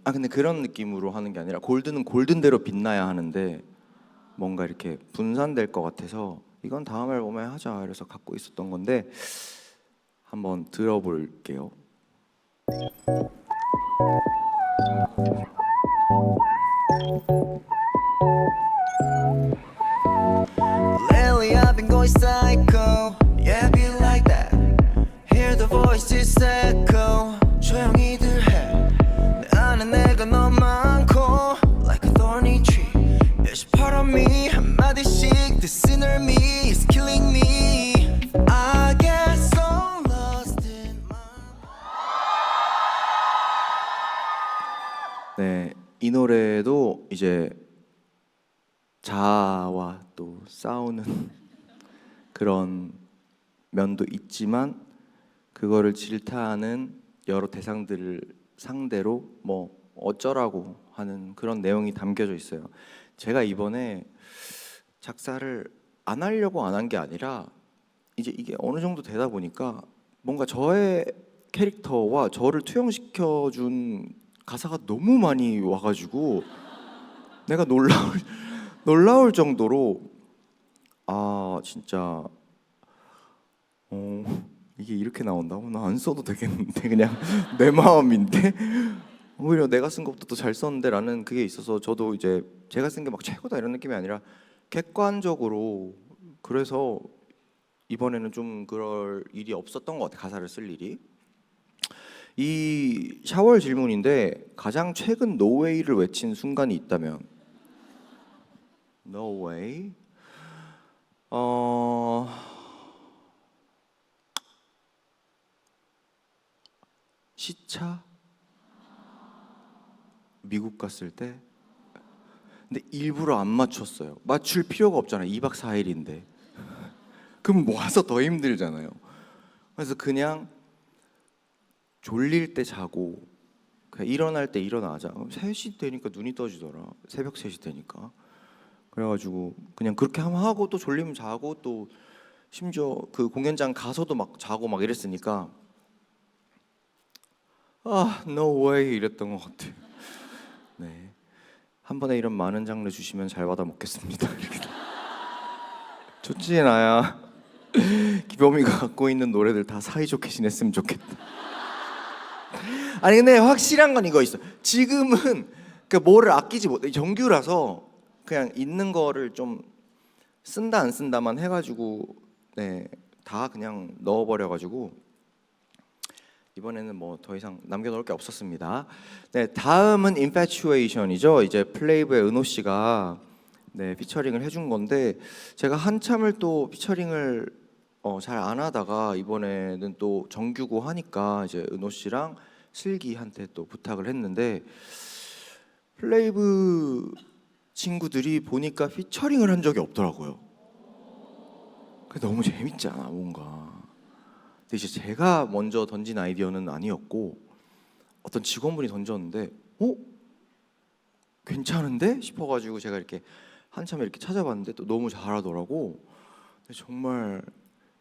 근데 그런 느낌으로 하는 게 아니라 골든은 골든대로 빛나야 하는데 뭔가 이렇게 분산될 것 같아서 이건 다음 앨범에 하자 이래서 갖고 있었던 건데 한번 들어볼게요. Lately I've been going psycho. Yeah, be like that. Hear the voices echo. 조용히들 해. 내 안에 내가 너무 많고 like a thorny tree. there's part of me 한마디씩 This inner me is killing me. I get so lost in my 네, 이 노래도 이제 자아와 또 싸우는 그런 면도 있지만 그거를 질타하는 여러 대상들을 상대로 뭐 어쩌라고 하는 그런 내용이 담겨져 있어요. 제가 이번에 작사를 안 하려고 안 한 게 아니라 이제 이게 어느 정도 되다 보니까 뭔가 저의 캐릭터와 저를 투영시켜 준 가사가 너무 많이 와가지고 내가 놀라울 정도로 아 진짜 이게 이렇게 나온다고? 나 안 써도 되겠는데 그냥 내 마음인데 오히려 내가 쓴 것보다 더 잘 썼는데 라는 그게 있어서 저도 이제 제가 쓴 게 막 최고다 이런 느낌이 아니라 객관적으로 그래서 이번에는 좀 그럴 일이 없었던 것 같아요. 가사를 쓸 일이. 이 샤월 질문인데 가장 최근 노웨이를 외친 순간이 있다면 No way. 시차 미국 갔을 때. 근데 일부러 안 맞췄어요. 맞출 필요가 없잖아요. 2박 4일인데. 그럼 와서 더 힘들잖아요. 그래서 그냥 졸릴 때 자고 그냥 일어날 때 일어나자. 3시 되니까 눈이 떠지더라. 새벽 3시 되니까. 그래가지고 그냥 그렇게 하고 또 졸리면 자고 또 심지어 그 공연장 가서도 막 자고 막 이랬으니까 no way 이랬던 것 같아요. 네, 한 번에 이런 많은 장르 주시면 잘 받아 먹겠습니다. 좋지 나야. 기범이가 갖고 있는 노래들 다 사이좋게 지냈으면 좋겠다. 아니 근데 확실한 건 이거 있어. 지금은 그 뭐를 아끼지 못해. 정규라서 그냥 있는 거를 좀 쓴다 안 쓴다만 해가지고 네, 다 그냥 넣어버려가지고 이번에는 뭐 더 이상 남겨놓을 게 없었습니다. 네, 다음은 Infatuation이죠. 이제 플레이브의 은호 씨가 네, 피처링을 해준 건데 제가 한참을 또 피처링을 잘 안 하다가 이번에는 또 정규고 하니까 이제 은호 씨랑 슬기한테 또 부탁을 했는데 플레이브 친구들이 보니까 피처링을 한 적이 없더라고요. 그게 너무 재밌잖아 뭔가. 근데 이제 제가 먼저 던진 아이디어는 아니었고 어떤 직원분이 던졌는데 괜찮은데 싶어가지고 제가 이렇게 한참 이렇게 찾아봤는데 또 너무 잘하더라고. 정말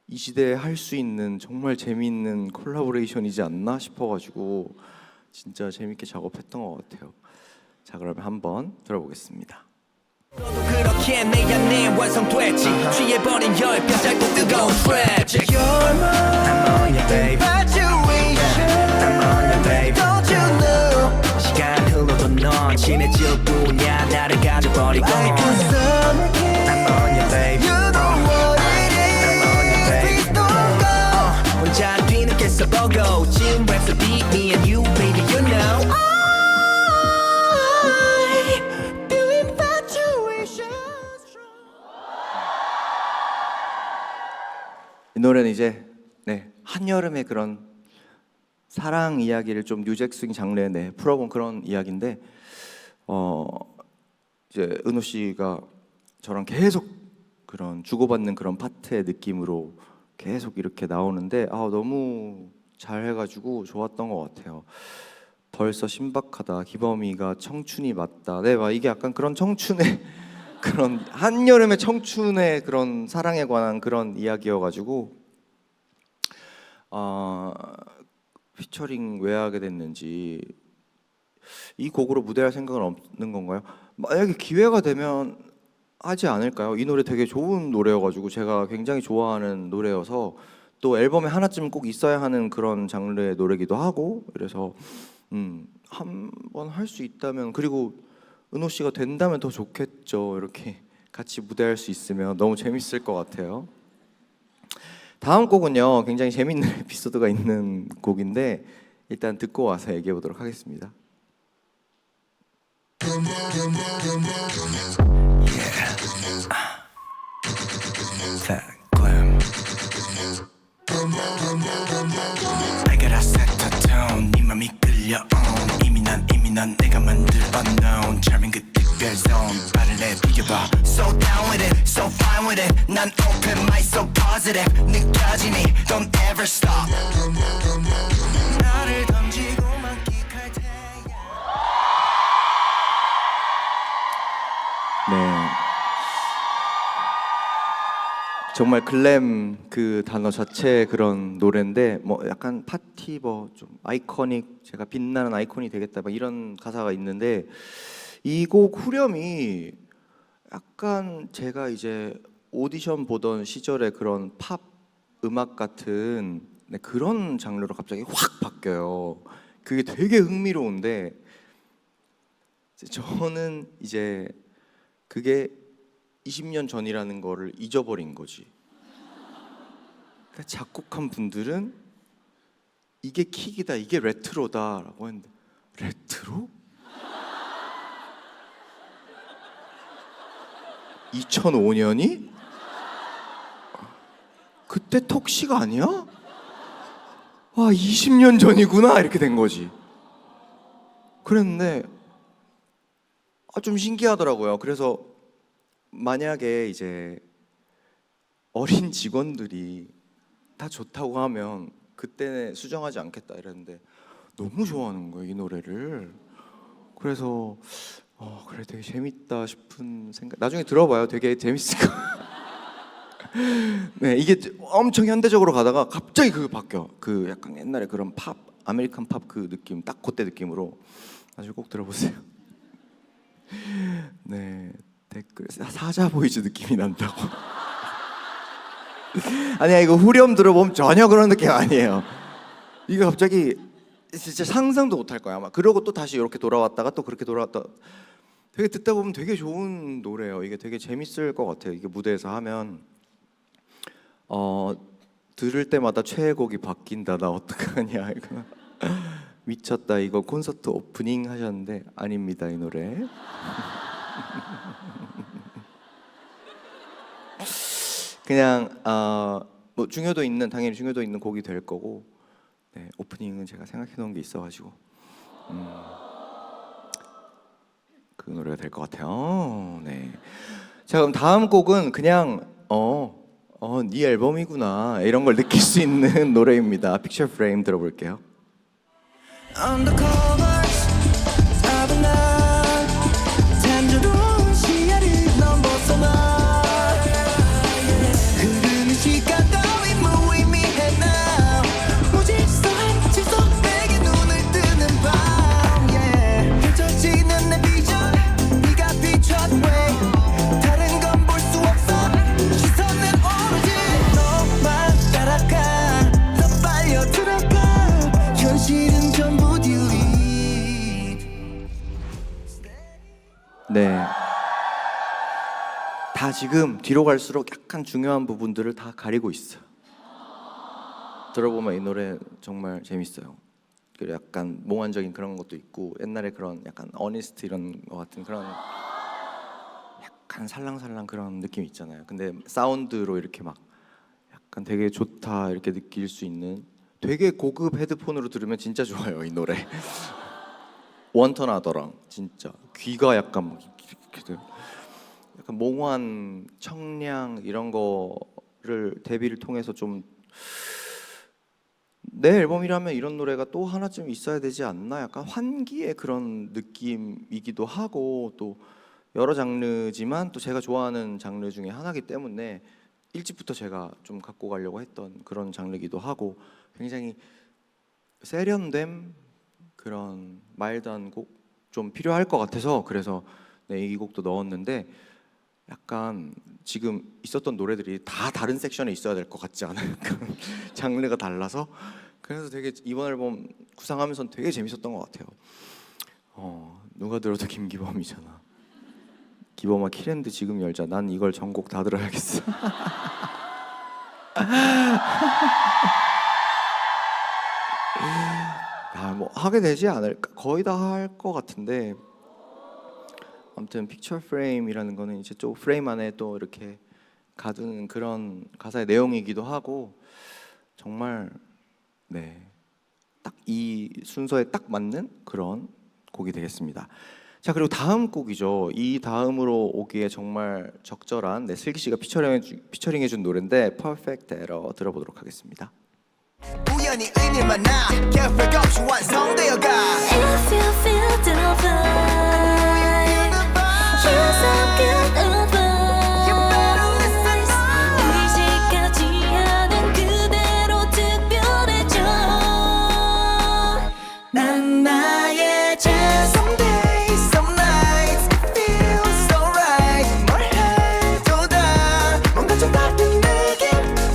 이 시대에 할 수 있는 정말 재미있는 콜라보레이션이지 않나 싶어가지고 진짜 재밌게 작업했던 것 같아요. 자, 그러면 한번 들어보겠습니다. 너도 그렇게 내 안에 완성됐지 취해버린 열병 짧고 뜨거운 트랩 You're I'm on your babe I'm on your babe Don't you know 시간 흘러도 넌 친해질 뿐이야 나를 가져버리고 I'm on your babe I'm on your babe 혼자 뒤늦게서 보고 지금 rhapsody me and you baby you know 이 노래는 이제 한여름의 그런 사랑 이야기를 좀 뉴잭스윙 장르에 풀어본 그런 이야기인데 이제 은호 씨가 저랑 계속 그런 주고받는 그런 파트의 느낌으로 계속 이렇게 나오는데 너무 잘해가지고 좋았던 것 같아요. 벌써 신박하다. 기범이가 청춘이 맞다. 네, 막 이게 약간 그런 청춘의 그런 한여름의 청춘의 그런 사랑에 관한 그런 이야기여가지고 피처링 왜 하게 됐는지 이 곡으로 무대할 생각은 없는 건가요? 만약에 기회가 되면 하지 않을까요? 이 노래 되게 좋은 노래여가지고 제가 굉장히 좋아하는 노래여서 또 앨범에 하나쯤 꼭 있어야 하는 그런 장르의 노래기도 하고 그래서 한번 할 수 있다면 그리고 은호 씨가 된다면 더 좋겠죠. 이렇게 같이 무대할 수 있으면 너무 재밌을 것 같아요. 다음 곡은요, 굉장히 재밌는 에피소드가 있는 곡인데 일단 듣고 와서 얘기해 보도록 하겠습니다. I gotta set the tone 네 맘이 끌려온 이미 난 내가 만들 unknown charming 그 특별 zone 발을 내비겨봐 So down with it, so fine with it 난 open mind so positive 느껴지니 don't ever stop 나를 던지고 만끽할 테야 네. 정말 글램 그 단어 자체의 그런 노래인데 뭐 약간 파티 뭐 좀 아이코닉 제가 빛나는 아이콘이 되겠다 막 이런 가사가 있는데 이 곡 후렴이 약간 제가 이제 오디션 보던 시절의 그런 팝 음악 같은 그런 장르로 갑자기 확 바뀌어요. 그게 되게 흥미로운데 저는 이제 그게 20년 전이라는 거를 잊어버린 거지. 그러니까 작곡한 분들은 이게 킥이다, 이게 레트로다라고 했는데 레트로? 2005년이? 그때 톡시가 아니야? 와, 20년 전이구나 이렇게 된 거지. 그랬는데 좀 신기하더라고요. 그래서 만약에 이제 어린 직원들이 다 좋다고 하면 그때 수정하지 않겠다 이랬는데 너무 좋아하는 거예요, 이 노래를. 그래서 그래 되게 재밌다 싶은 생각. 나중에 들어봐요. 되게 재밌을 거예요. 네, 이게 엄청 현대적으로 가다가 갑자기 그게 바뀌어. 그 약간 옛날에 그런 팝, 아메리칸 팝 그 느낌, 딱 그때 느낌으로. 나중에 꼭 들어보세요. 네, 댓글 사자 보이즈 느낌이 난다고. 아니야, 이거 후렴 들어보면 전혀 그런 느낌 아니에요. 이거 갑자기 진짜 상상도 못할 거야 아마. 그러고 또 다시 이렇게 돌아왔다가 또 그렇게 돌아왔다. 되게 듣다 보면 되게 좋은 노래예요. 이게 되게 재밌을 것 같아요. 이게 무대에서 하면 들을 때마다 최애곡이 바뀐다. 나 어떡하냐 이거. 미쳤다. 이거 콘서트 오프닝 하셨는데 아닙니다, 이 노래. 그냥 뭐 중요도 있는, 당연히 중요도 있는 곡이 될 거고, 네, 오프닝은 제가 생각해 놓은 게 있어가지고 그 노래가 될 것 같아요. 네. 자, 그럼 다음 곡은 그냥 네 앨범이구나 이런 걸 느낄 수 있는 노래입니다. Picture Frame 들어볼게요. Undercovers of a night 단조로운 시야를 넘어서나 흐르는 시간 따위 무의미해 now 무질서한 질서 내게 눈을 뜨는 밤 yeah. 펼쳐지는 내 다 지금 뒤로 갈수록 약간 중요한 부분들을 다 가리고 있어요. 들어보면 이 노래 정말 재밌어요. 그리고 약간 몽환적인 그런 것도 있고 옛날에 그런 약간 어니스트 이런 것 같은 그런 약간 살랑살랑 그런 느낌 있잖아요. 근데 사운드로 이렇게 막 약간 되게 좋다 이렇게 느낄 수 있는 되게 고급 헤드폰으로 들으면 진짜 좋아요 이 노래. 원턴하더랑 진짜 귀가 약간 막 이렇게 돼요. 약간 몽환, 청량 이런 거를 데뷔를 통해서 좀 내 앨범이라면 이런 노래가 또 하나쯤 있어야 되지 않나? 약간 환기의 그런 느낌이기도 하고 또 여러 장르지만 또 제가 좋아하는 장르 중에 하나이기 때문에 일찍부터 제가 좀 갖고 가려고 했던 그런 장르이기도 하고 굉장히 세련됨 그런 마일드한 곡 좀 필요할 것 같아서 그래서 네, 이 곡도 넣었는데 약간 지금 있었던 노래들이 다 다른 섹션에 있어야 될 것 같지 않아요? 약간 장르가 달라서 그래서 되게 이번 앨범 구상하면서 되게 재밌었던 것 같아요. 누가 들어도 김기범이잖아. 기범아 키랜드 지금 열자. 난 이걸 전곡 다 들어야겠어. 뭐 하게 되지 않을까? 거의 다 할 것 같은데. 아무튼 픽처 프레임이라는 거는 이제 또 프레임 안에 또 이렇게 가두는 그런 가사의 내용이기도 하고 정말 네. 딱 이 순서에 딱 맞는 그런 곡이 되겠습니다. 자 그리고 다음 곡이죠. 이 다음으로 오기에 정말 적절한 네, 슬기 씨가 피처링해준 노래인데 Perfect Error 들어보도록 하겠습니다. 우연히 의미를 만나 계획 없이 완성되어가 If you feel the vibe, you're so good at You better listen now. 의식하지 않은 그대로 특별해져. 난 나의 chance. Some days, some nights it feels so right 뭘 해도 다 뭔가 좀 다른 느낌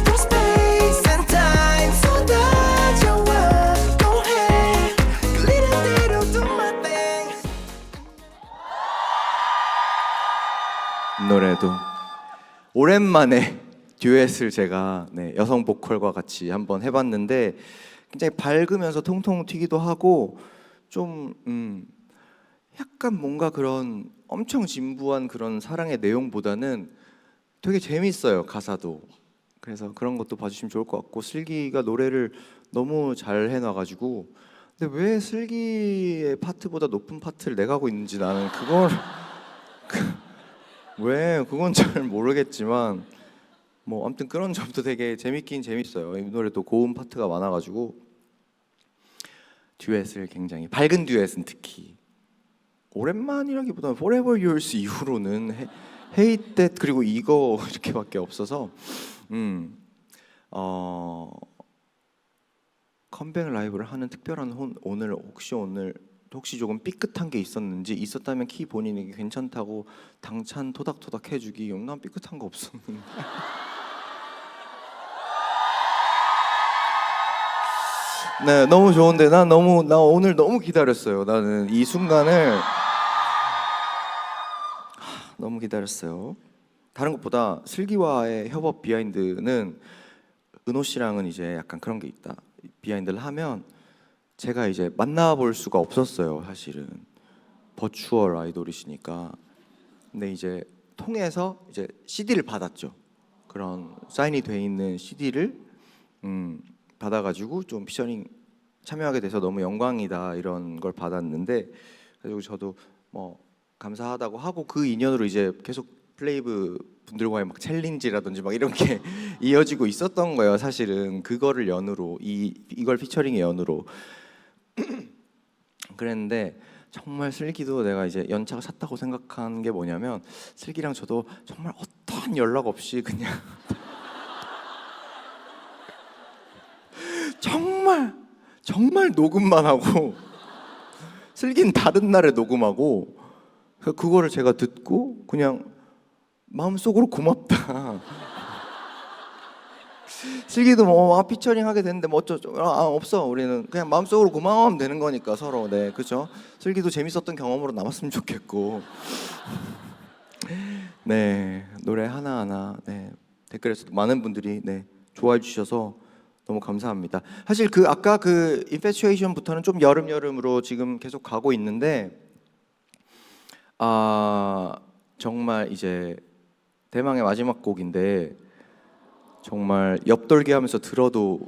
Through space and time 쏟아져와 또 해 끌리는 대로 do my thing 이 노래도 오랜만에 듀엣을 제가 네, 여성 보컬과 같이 한번 해봤는데 굉장히 밝으면서 통통 튀기도 하고 좀 약간 뭔가 그런 엄청 진부한 그런 사랑의 내용보다는 되게 재밌어요 가사도. 그래서 그런 것도 봐주시면 좋을 것 같고 슬기가 노래를 너무 잘 해놔가지고 근데 왜 슬기의 파트보다 높은 파트를 내가 하고 있는지 나는 그걸 왜 그건 잘 모르겠지만 뭐 아무튼 그런 점도 되게 재밌긴 재밌어요. 이 노래도 고음 파트가 많아가지고 듀엣을 굉장히 밝은 듀엣은 특히 오랜만이라기보다는 Forever Yours 이후로는 Hate That 그리고 이거 이렇게밖에 없어서 컴백 라이브를 하는 특별한 오늘 혹시 조금 삐끗한 게 있었는지 있었다면 키 본인에게 괜찮다고 당찬 토닥토닥 해주기. 난 삐끗한 거 없었는데. 네, 너무 좋은데 나 오늘 너무 기다렸어요. 나는 이 순간을 너무 기다렸어요. 다른 것보다 슬기와의 협업 비하인드는 은호 씨랑은 이제 약간 그런 게 있다. 비하인드를 하면 제가 이제 만나볼 수가 없었어요. 사실은 버추얼 아이돌이시니까. 근데 이제 통해서 이제 CD를 받았죠. 그런 사인이 돼 있는 CD를 받아가지고 좀 피처링 참여하게 돼서 너무 영광이다 이런 걸 받았는데 그리고 저도 뭐 감사하다고 하고 그 인연으로 이제 계속 플레이브 분들과의 막 챌린지라든지 막 이런 게 이어지고 있었던 거예요. 사실은 그거를 연으로 이걸 피처링의 연으로 그랬는데 정말 슬기도 내가 이제 연차가 찼다고 생각한 게 뭐냐면 슬기랑 저도 정말 어떠한 연락 없이 그냥 정말 녹음만 하고 슬기는 다른 날에 녹음하고 그거를 제가 듣고 그냥 마음속으로 고맙다. 슬기도 뭐 피처링 하게 됐는데 뭐 어쩌죠? 없어. 우리는 그냥 마음속으로 고마워하면 되는 거니까 서로. 네, 그렇죠? 슬기도 재밌었던 경험으로 남았으면 좋겠고. 네, 노래 하나하나 네, 댓글에서도 많은 분들이 네, 좋아해 주셔서 너무 감사합니다. 사실 그 아까 그 Infatuation부터는 좀 여름으로 지금 계속 가고 있는데 정말 이제 대망의 마지막 곡인데 정말 옆돌기 하면서 들어도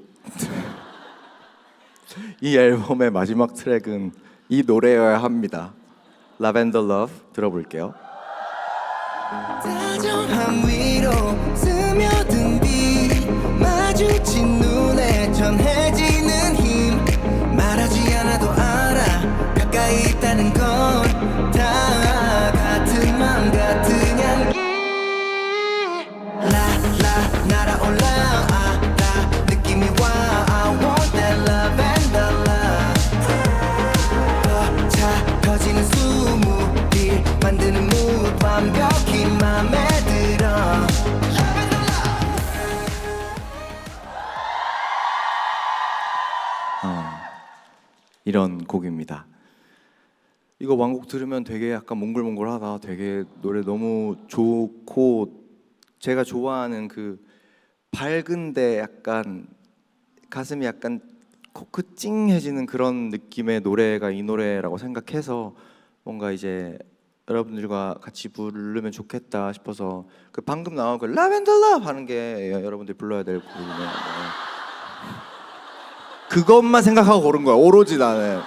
이 앨범의 마지막 트랙은 이 노래여야 합니다. Lavender Love 들어볼게요. 다정한 위로 스며든 빛 마주친 눈에 전해지는 힘 말하지 않아도 알아 가까이 있다는 건 다 같은 맘 같은 향기 라라 날아올라 알아 느낌이 와 I want that love and the love 더 차가지는 수묵이 만드는 mood 완벽히 맘에 들어 이런 곡입니다. 이거 완곡 들으면 되게 약간 몽글몽글하다. 되게 노래 너무 좋고 제가 좋아하는 그 밝은데 약간 가슴이 약간 코크 찡해지는 그런 느낌의 노래가 이 노래라고 생각해서 뭔가 이제 여러분들과 같이 부르면 좋겠다 싶어서 그 방금 나온 그 라벤더 러브 하는 게 여러분들이 불러야 될 곡이네요. 네. 그것만 생각하고 고른 거야. 오로지 나는.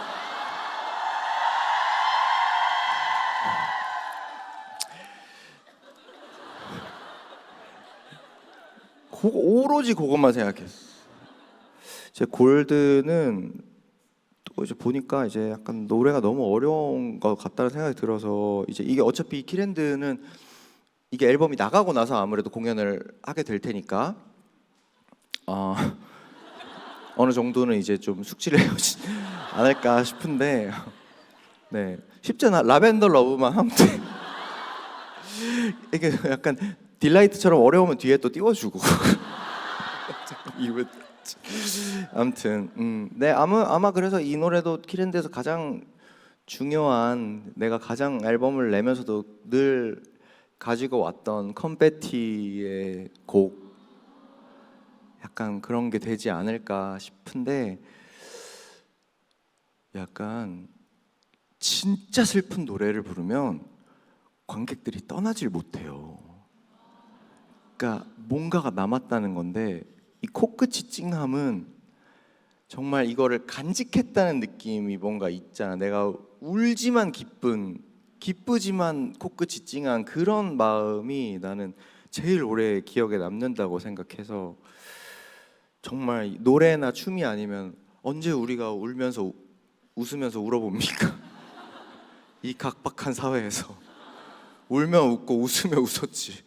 오로지 그것만 생각했어. 제 골드는 또 이제 보니까 이제 약간 노래가 너무 어려운 것 같다는 생각이 들어서 이제 이게 어차피 키랜드는 이게 앨범이 나가고 나서 아무래도 공연을 하게 될 테니까 어느 정도는 이제 좀 숙지를 해오지 않을까 싶은데 네 쉽잖아. 라벤더 러브만 하면 돼. 이게 약간 딜라이트처럼 어려우면 뒤에 또 띄워주고 이거 아무튼 네 아마 그래서 이 노래도 키랜드에서 가장 중요한 내가 가장 앨범을 내면서도 늘 가지고 왔던 컴패티의 곡 약간 그런 게 되지 않을까 싶은데 약간 진짜 슬픈 노래를 부르면 관객들이 떠나질 못해요. 그러니까 뭔가가 남았다는 건데 이 코끝이 찡함은 정말 이거를 간직했다는 느낌이 뭔가 있잖아. 내가 울지만 기쁘지만 코끝이 찡한 그런 마음이 나는 제일 오래 기억에 남는다고 생각해서 정말 노래나 춤이 아니면 언제 우리가 울면서 웃으면서 울어봅니까? 이 각박한 사회에서 울면 웃고 웃으면 웃었지.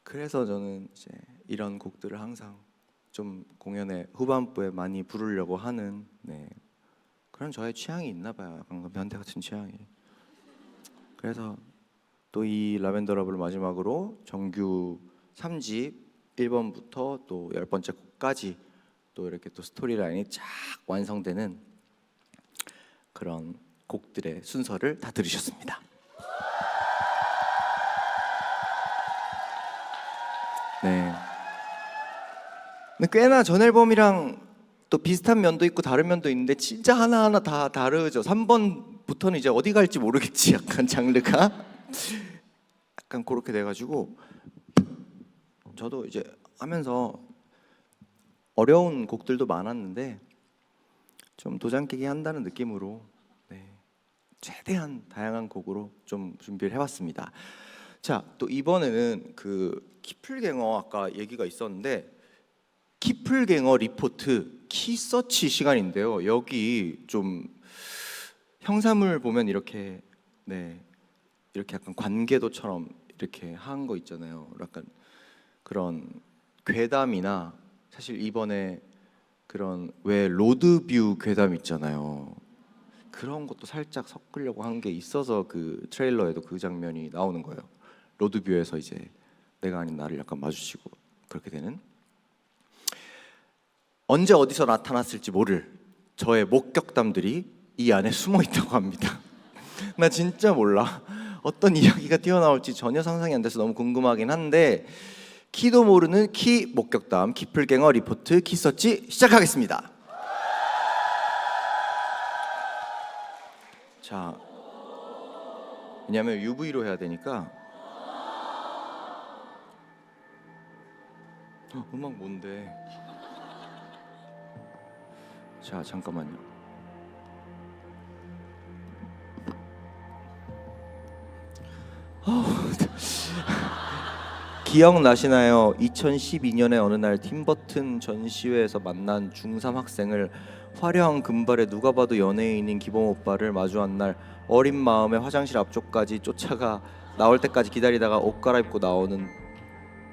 그래서 저는 이제 이런 곡들을 항상 좀 공연의 후반부에 많이 부르려고 하는 그런 저의 취향이 있나 봐요. 약간 변태 같은 취향이. 그래서 또 이 라벤더 러브를 마지막으로 정규 3집 1번부터 또 10번째 곡까지 또 이렇게 또 스토리라인이 쫙 완성되는 그런 곡들의 순서를 다 들으셨습니다. 네. 근데 꽤나 전 앨범이랑 또 비슷한 면도 있고 다른 면도 있는데 진짜 하나하나 다 다르죠. 3번부터는 이제 어디 갈지 모르겠지. 약간 장르가 약간 그렇게 돼가지고 저도 이제 하면서 어려운 곡들도 많았는데 좀 도장 깨기 한다는 느낌으로 최대한 다양한 곡으로 좀 준비를 해봤습니다. 자, 또 이번에는 그 키플갱어 아까 얘기가 있었는데 키플갱어 리포트 키서치 시간인데요. 여기 좀 형사물 보면 이렇게 이렇게 약간 관계도처럼 이렇게 한 거 있잖아요. 약간 그런 괴담이나 사실 이번에 그런 왜 로드뷰 괴담 있잖아요. 그런 것도 살짝 섞으려고 한 게 있어서 그 트레일러에도 그 장면이 나오는 거예요. 로드뷰에서 이제 내가 아닌 나를 약간 마주치고 그렇게 되는. 언제 어디서 나타났을지 모를 저의 목격담들이 이 안에 숨어 있다고 합니다. 나 진짜 몰라. 어떤 이야기가 튀어나올지 전혀 상상이 안 돼서 너무 궁금하긴 한데 키도 모르는 키 목격담 키플갱어 리포트 키서치 시작하겠습니다. 자, 왜냐면 UV로 해야 되니까. 음악 뭔데? 자, 잠깐만요. 기억나시나요? 2012년에 어느 날 팀버튼 전시회에서 만난 중3 학생을 화려한 금발에 누가 봐도 연예인인 기범 오빠를 마주한 날 어린 마음에 화장실 앞쪽까지 쫓아가 나올 때까지 기다리다가 옷 갈아입고 나오는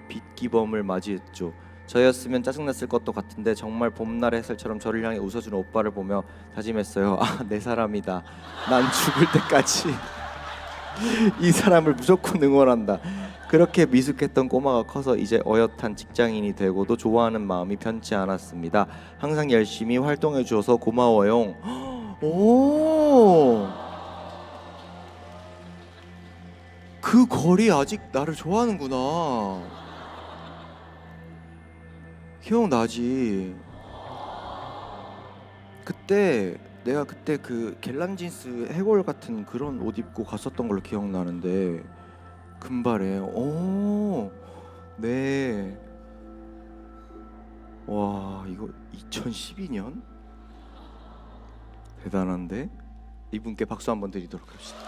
빛기범을 맞이했죠. 저였으면 짜증났을 것도 같은데 정말 봄날의 햇살처럼 저를 향해 웃어주는 오빠를 보며 다짐했어요. 아, 내 사람이다. 난 죽을 때까지 이 사람을 무조건 응원한다. 그렇게 미숙했던 꼬마가 커서 이제 어엿한 직장인이 되고도 좋아하는 마음이 변치 않았습니다. 항상 열심히 활동해 주셔서 고마워요. 오, 그 거리 아직 나를 좋아하는구나. 기억나지? 그때 내가 그때 그 갤란진스 해골 같은 그런 옷 입고 갔었던 걸로 기억나는데 금발에. 오, 네. 와, 이거 2012년? 대단한데? 이분께 박수 한번 드리도록 합시다.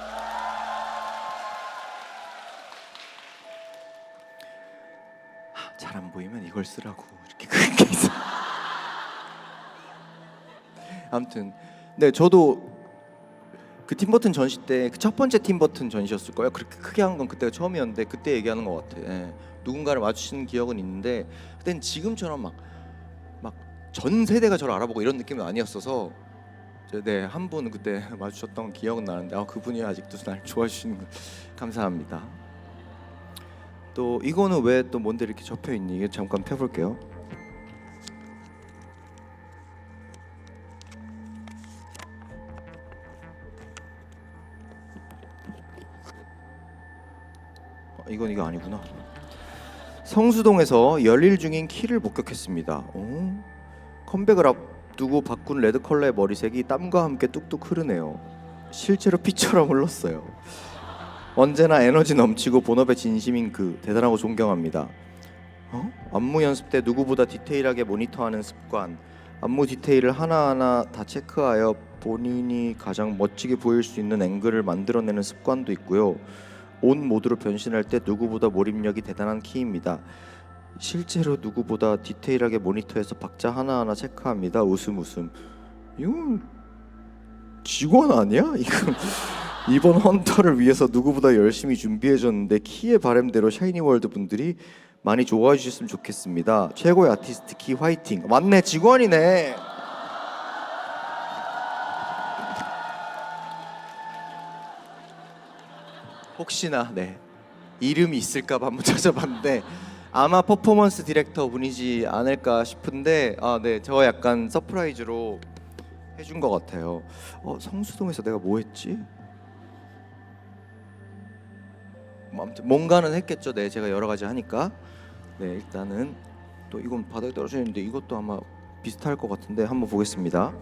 잘 안 보이면 이걸 쓰라고 이렇게 크게 있어. 아무튼 네, 저도 그 팀버튼 전시 때 그 첫 번째 팀버튼 전시였을 거예요. 그렇게 크게 한 건 그때가 처음이었는데 그때 얘기하는 것 같아. 예. 누군가를 마주치는 기억은 있는데 그때는 지금처럼 막 전 세대가 저를 알아보고 이런 느낌은 아니었어서 네, 한 분 그때 마주쳤던 기억은 나는데 그분이 아직도 날 좋아해 주시는 거 감사합니다. 또 이거는 왜 또 뭔데 이렇게 접혀 있니? 이거 잠깐 펴볼게요. 이건 이거 아니구나. 성수동에서 열일 중인 키를 목격했습니다. 컴백을 앞두고 바꾼 레드 컬러의 머리색이 땀과 함께 뚝뚝 흐르네요. 실제로 피처럼 흘렀어요. 언제나 에너지 넘치고 본업에 진심인 그 대단하고 존경합니다. 안무 연습 때 누구보다 디테일하게 모니터하는 습관, 안무 디테일을 하나하나 다 체크하여 본인이 가장 멋지게 보일 수 있는 앵글을 만들어내는 습관도 있고요. 온 모드로 변신할 때 누구보다 몰입력이 대단한 키입니다. 실제로 누구보다 디테일하게 모니터해서 박자 하나하나 체크합니다. 웃음. 이건 직원 아니야? 이건 이번 헌터를 위해서 누구보다 열심히 준비해줬는데 키의 바램대로 샤이니월드 분들이 많이 좋아해 주셨으면 좋겠습니다. 최고의 아티스트 키 화이팅. 맞네, 직원이네. 혹시나 네 이름이 있을까봐 한번 찾아봤는데 아마 퍼포먼스 디렉터 분이지 않을까 싶은데 네, 저 약간 서프라이즈로 해준 것 같아요. 성수동에서 내가 뭐 했지? 아무튼 뭔가는 했겠죠. 네, 제가 여러 가지 하니까. 네, 일단은 또 이건 바닥에 떨어져 있는데 이것도 아마 비슷할 것 같은데 한번 보겠습니다.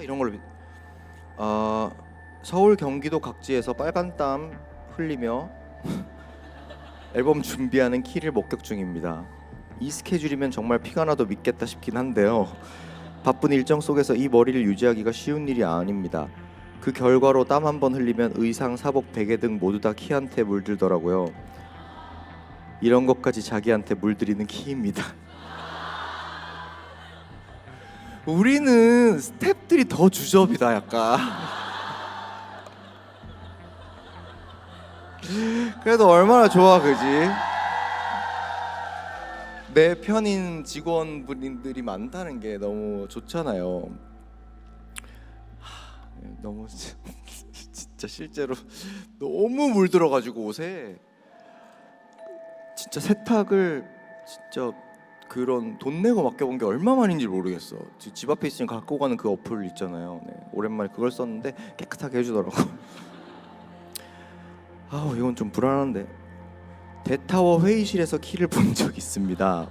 이런 걸로 서울 경기도 각지에서 빨간 땀 흘리며 앨범 준비하는 키를 목격 중입니다. 이 스케줄이면 정말 피가 나도 믿겠다 싶긴 한데요. 바쁜 일정 속에서 이 머리를 유지하기가 쉬운 일이 아닙니다. 그 결과로 땀 한 번 흘리면 의상, 사복, 베개 등 모두 다 키한테 물들더라고요. 이런 것까지 자기한테 물들이는 키입니다. 우리는 스태프들이 더 주접이다 약간. 그래도 얼마나 좋아, 그지? 내 편인 직원분들이 많다는 게 너무 좋잖아요. 너무 진짜 실제로 너무 물들어가지고 옷에 진짜 세탁을 진짜 그런 돈 내고 맡겨본 게 얼마만인지 모르겠어. 집 앞에 있으면 갖고 가는 그 어플 있잖아요. 네, 오랜만에 그걸 썼는데 깨끗하게 해주더라고. 아우 이건 좀 불안한데. 대타워 회의실에서 키를 본 적 있습니다.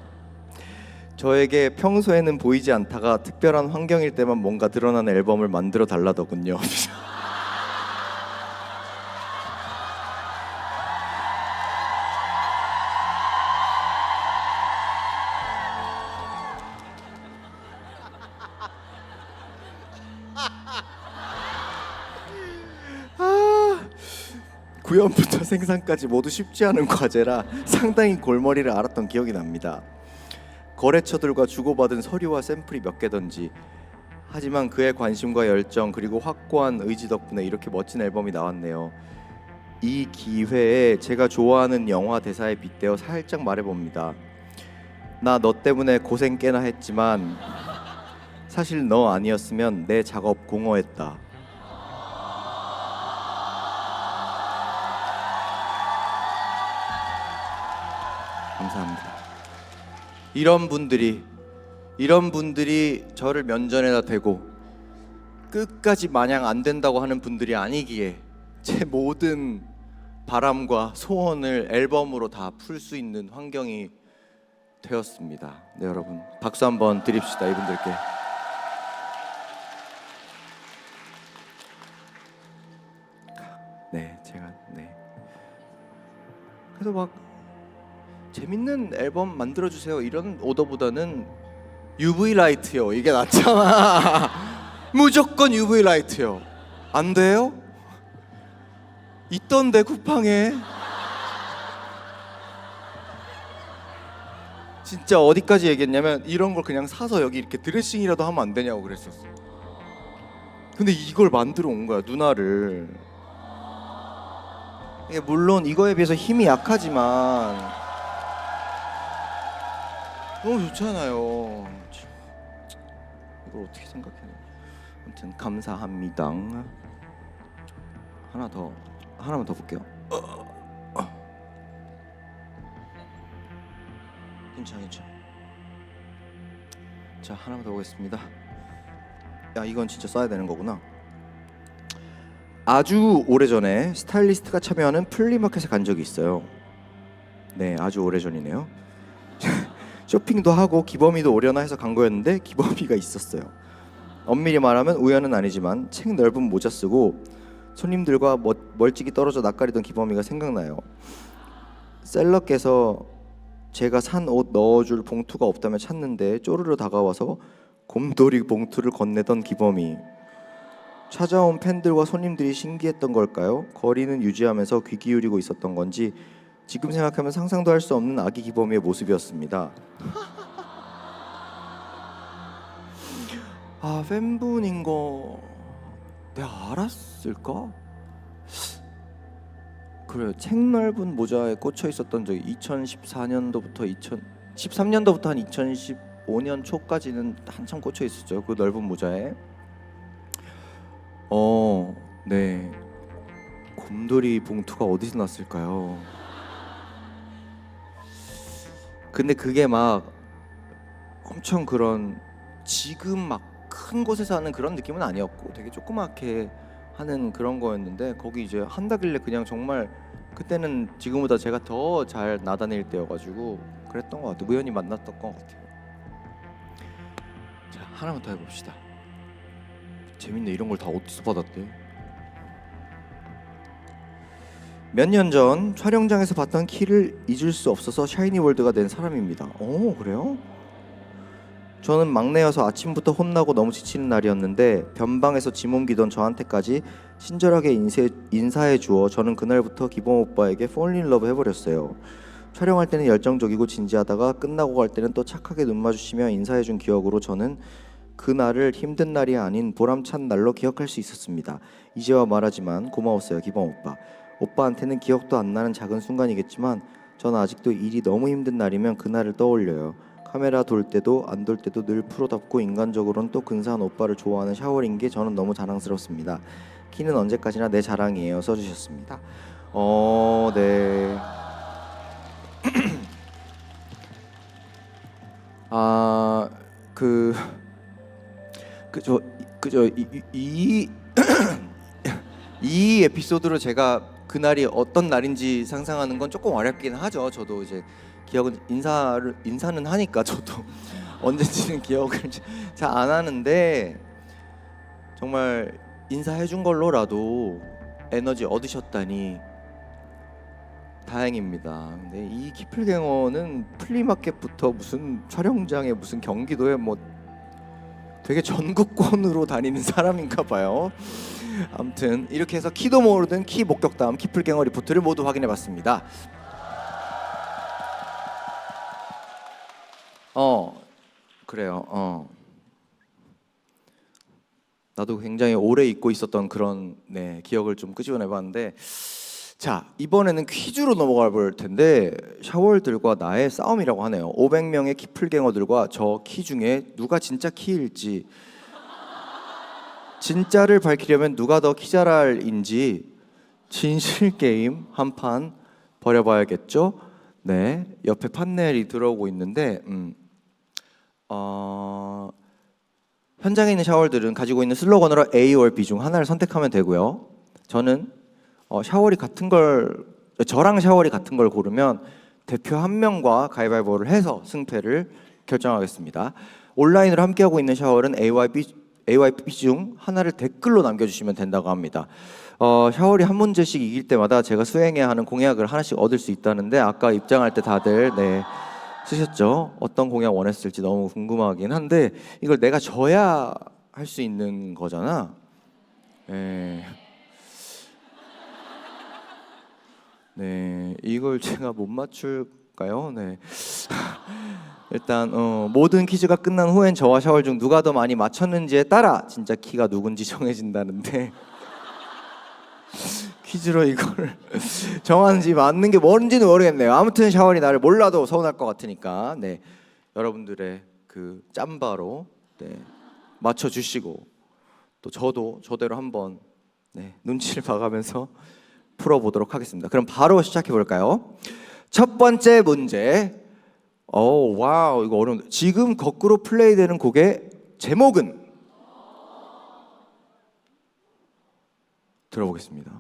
저에게 평소에는 보이지 않다가 특별한 환경일 때만 뭔가 드러나는 앨범을 만들어 달라더군요. 구현부터 생산까지 모두 쉽지 않은 과제라 상당히 골머리를 앓았던 기억이 납니다. 거래처들과 주고받은 서류와 샘플이 몇 개던지. 하지만 그의 관심과 열정 그리고 확고한 의지 덕분에 이렇게 멋진 앨범이 나왔네요. 이 기회에 제가 좋아하는 영화 대사에 빗대어 살짝 말해봅니다. 나 너 때문에 고생 꽤나 했지만 사실 너 아니었으면 내 작업 공허했다. 감사합니다. 이런 분들이 저를 면전에다 대고 끝까지 마냥 안 된다고 하는 분들이 아니기에 제 모든 바람과 소원을 앨범으로 다 풀 수 있는 환경이 되었습니다. 네 여러분 박수 한번 드립시다 이분들께. 네 제가 그래서 막 재밌는 앨범 만들어주세요 이런 오더보다는 UV 라이트요 이게 낫잖아. 무조건 UV 라이트요. 안 돼요? 있던데 쿠팡에. 진짜 어디까지 얘기했냐면 이런 걸 그냥 사서 여기 이렇게 드레싱이라도 하면 안 되냐고 그랬었어. 근데 이걸 만들어 온 거야 누나를. 이게 물론 이거에 비해서 힘이 약하지만 너무 좋잖아요. 이걸 어떻게 생각해? 아무튼 감사합니다. 하나만 더 볼게요. 괜찮아. 자 하나만 더 보겠습니다. 야 이건 진짜 써야 되는 거구나. 아주 오래전에 스타일리스트가 참여하는 플리마켓에 간 적이 있어요. 네 아주 오래전이네요. 쇼핑도 하고 기범이도 오려나 해서 간 거였는데 기범이가 있었어요. 엄밀히 말하면 우연은 아니지만 책 넓은 모자 쓰고 손님들과 멀찍이 떨어져 낯가리던 기범이가 생각나요. 셀러께서 제가 산 옷 넣어줄 봉투가 없다며 찾는데 쪼르르 다가와서 곰돌이 봉투를 건네던 기범이. 찾아온 팬들과 손님들이 신기했던 걸까요? 거리는 유지하면서 귀 기울이고 있었던 건지 지금 생각하면 상상도 할 수 없는 아기 기범이의 모습이었습니다. 아 팬분인 거 내가 알았을까? 그래요. 책 넓은 모자에 꽂혀 있었던 적이 2014년도부터 2013년도부터 한 2015년 초까지는 한참 꽂혀 있었죠. 그 넓은 모자에. 네. 곰돌이 봉투가 어디서 났을까요? 근데 그게 막 엄청 그런 지금 막 큰 곳에서 하는 그런 느낌은 아니었고 되게 조그맣게 하는 그런 거였는데 거기 이제 한다길래 그냥 정말 그때는 지금보다 제가 더 잘 나다닐 때여가지고 그랬던 것 같아요. 우연히 만났던 것 같아요. 자 하나만 더 해봅시다. 재밌네. 이런 걸 다 어디서 받았대? 몇 년 전 촬영장에서 봤던 키를 잊을 수 없어서 샤이니월드가 된 사람입니다. 오 그래요? 저는 막내여서 아침부터 혼나고 너무 지치는 날이었는데 변방에서 짐 옮기던 저한테까지 친절하게 인사해 주어 저는 그날부터 기범 오빠에게 fall in love 해버렸어요. 촬영할 때는 열정적이고 진지하다가 끝나고 갈 때는 또 착하게 눈 마주치며 인사해 준 기억으로 저는 그날을 힘든 날이 아닌 보람찬 날로 기억할 수 있었습니다. 이제와 말하지만 고마웠어요 기범 오빠. 오빠한테는 기억도 안 나는 작은 순간이겠지만 저는 아직도 일이 너무 힘든 날이면 그날을 떠올려요. 카메라 돌 때도 안 돌 때도 늘 프로답고 인간적으로는 또 근사한 오빠를 좋아하는 샤워린 게 저는 너무 자랑스럽습니다. 키는 언제까지나 내 자랑이에요 써주셨습니다. 네. 아, 이 이 에피소드로 제가 그날이 어떤 날인지 상상하는 건 조금 어렵긴 하죠. 저도 이제 기억은 인사는 하니까 저도 언제쯤 기억을 잘 안 하는데 정말 인사해 준 걸로라도 에너지 얻으셨다니 다행입니다. 근데 이 키플갱어는 플리마켓부터 무슨 촬영장에 무슨 경기도에 뭐 되게 전국권으로 다니는 사람인가 봐요. 아무튼 이렇게 해서 키도 모르는 키 목격담 키플갱어 리포트를 모두 확인해 봤습니다. 그래요. 나도 굉장히 오래 잊고 있었던 그런 기억을 좀 끄집어내 봤는데, 자, 이번에는 퀴즈로 넘어가 볼 텐데 샤월들과 나의 싸움이라고 하네요. 500명의 키플갱어들과 저 키 중에 누가 진짜 키일지, 진짜를 밝히려면 누가 더 키자랄인지 진실 게임 한 판 벌여봐야겠죠? 네, 옆에 판넬이 들어오고 있는데 현장에 있는 샤월들은 가지고 있는 슬로건으로 A or B 중 하나를 선택하면 되고요. 저는 샤월이 같은 걸, 저랑 샤월이 같은 걸 고르면 대표 한 명과 가위바위보를 해서 승패를 결정하겠습니다. 온라인으로 함께하고 있는 샤월은 A와 B 중 하나를 댓글로 남겨주시면 된다고 합니다. 샤월이 한 문제씩 이길 때마다 제가 수행해야 하는 공약을 하나씩 얻을 수 있다는데, 아까 입장할 때 다들 쓰셨죠? 어떤 공약 원했을지 너무 궁금하긴 한데 이걸 내가 져야 할 수 있는 거잖아. 네, 이걸 제가 못 맞출까요? 네. 일단 모든 퀴즈가 끝난 후엔 저와 샤월 중 누가 더 많이 맞췄는지에 따라 진짜 키가 누군지 정해진다는데 퀴즈로 이걸 정하는지 맞는 게 뭔지는 모르겠네요. 아무튼 샤월이 나를 몰라도 서운할 것 같으니까 여러분들의 그 짬바로 맞춰주시고, 또 저도 저대로 한번 눈치를 봐가면서 풀어보도록 하겠습니다. 그럼 바로 시작해 볼까요? 첫 번째 문제. 와우, 이거 어려운데. 지금 거꾸로 플레이되는 곡의 제목은? 들어보겠습니다.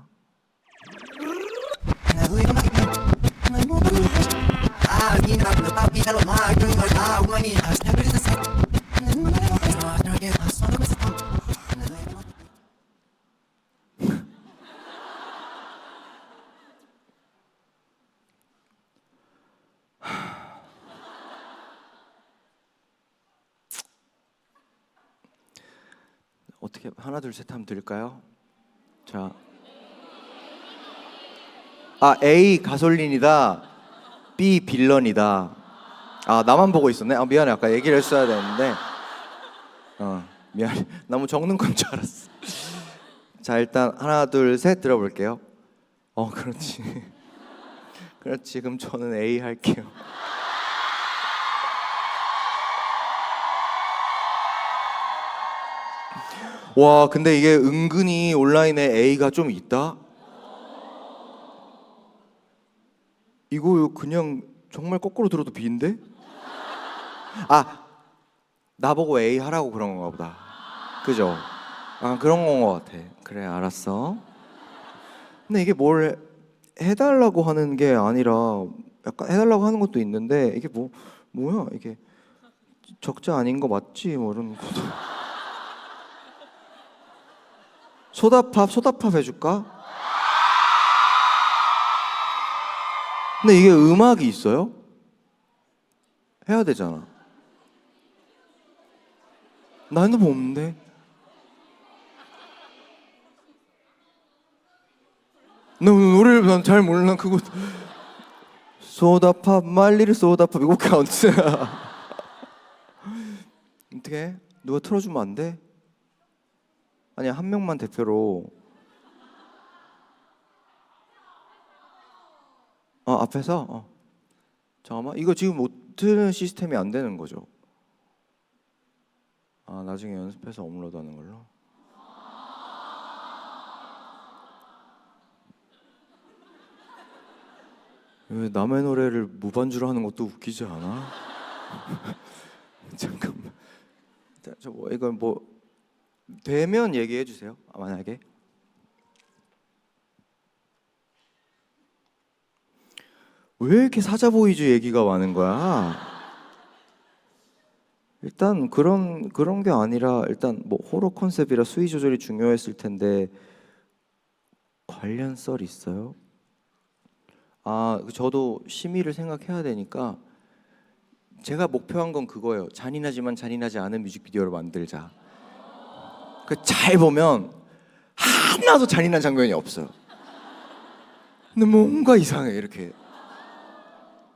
어떻게 하나 둘 셋 하면 될까요? 자, A 가솔린이다, B 빌런이다. 나만 보고 있었네. 미안해, 아까 얘기를 했어야 되는데 미안해, 너무 적는 건 줄 알았어. 자, 일단 하나 둘 셋 들어볼게요. 그렇지. 그렇지, 그럼 저는 A 할게요. 와, 근데 이게 은근히 온라인에 A가 좀 있다? 이거 그냥 정말 거꾸로 들어도 B인데? 나보고 A 하라고 그런 건가 보다. 그죠? 그런 건 것 같아. 그래, 알았어. 근데 이게 뭘 해달라고 하는 게 아니라 약간 해달라고 하는 것도 있는데, 이게 뭐야 이게 적자 아닌 거 맞지? 뭐 이런 것도. 소다팝 해줄까? 근데 이게 음악이 있어요? 해야 되잖아. 나 핸드폰 없는데. 나 노래를 난 잘 몰라. 그거 소다팝 말리를 소다팝 이거 카운트야. 어떻게? 누가 틀어주면 안 돼? 아니, 한 명만 대표로. 앞에서? 잠깐만, 이거 지금 못 트는 시스템이 안 되는 거죠? 나중에 연습해서 업로드하는 걸로. 왜 남의 노래를 무반주로 하는 것도 웃기지 않아? 잠깐만. 자, 이건 뭐 되면 얘기해 주세요. 만약에 왜 이렇게 사자보이즈 얘기가 많은 거야? 일단 그런 게 아니라 일단 뭐 호러 컨셉이라 수위 조절이 중요했을 텐데 관련 썰 있어요? 저도 심의를 생각해야 되니까 제가 목표한 건 그거예요. 잔인하지만 잔인하지 않은 뮤직비디오를 만들자. 잘 보면 하나도 잔인한 장면이 없어요. 근데 뭔가 이상해 이렇게.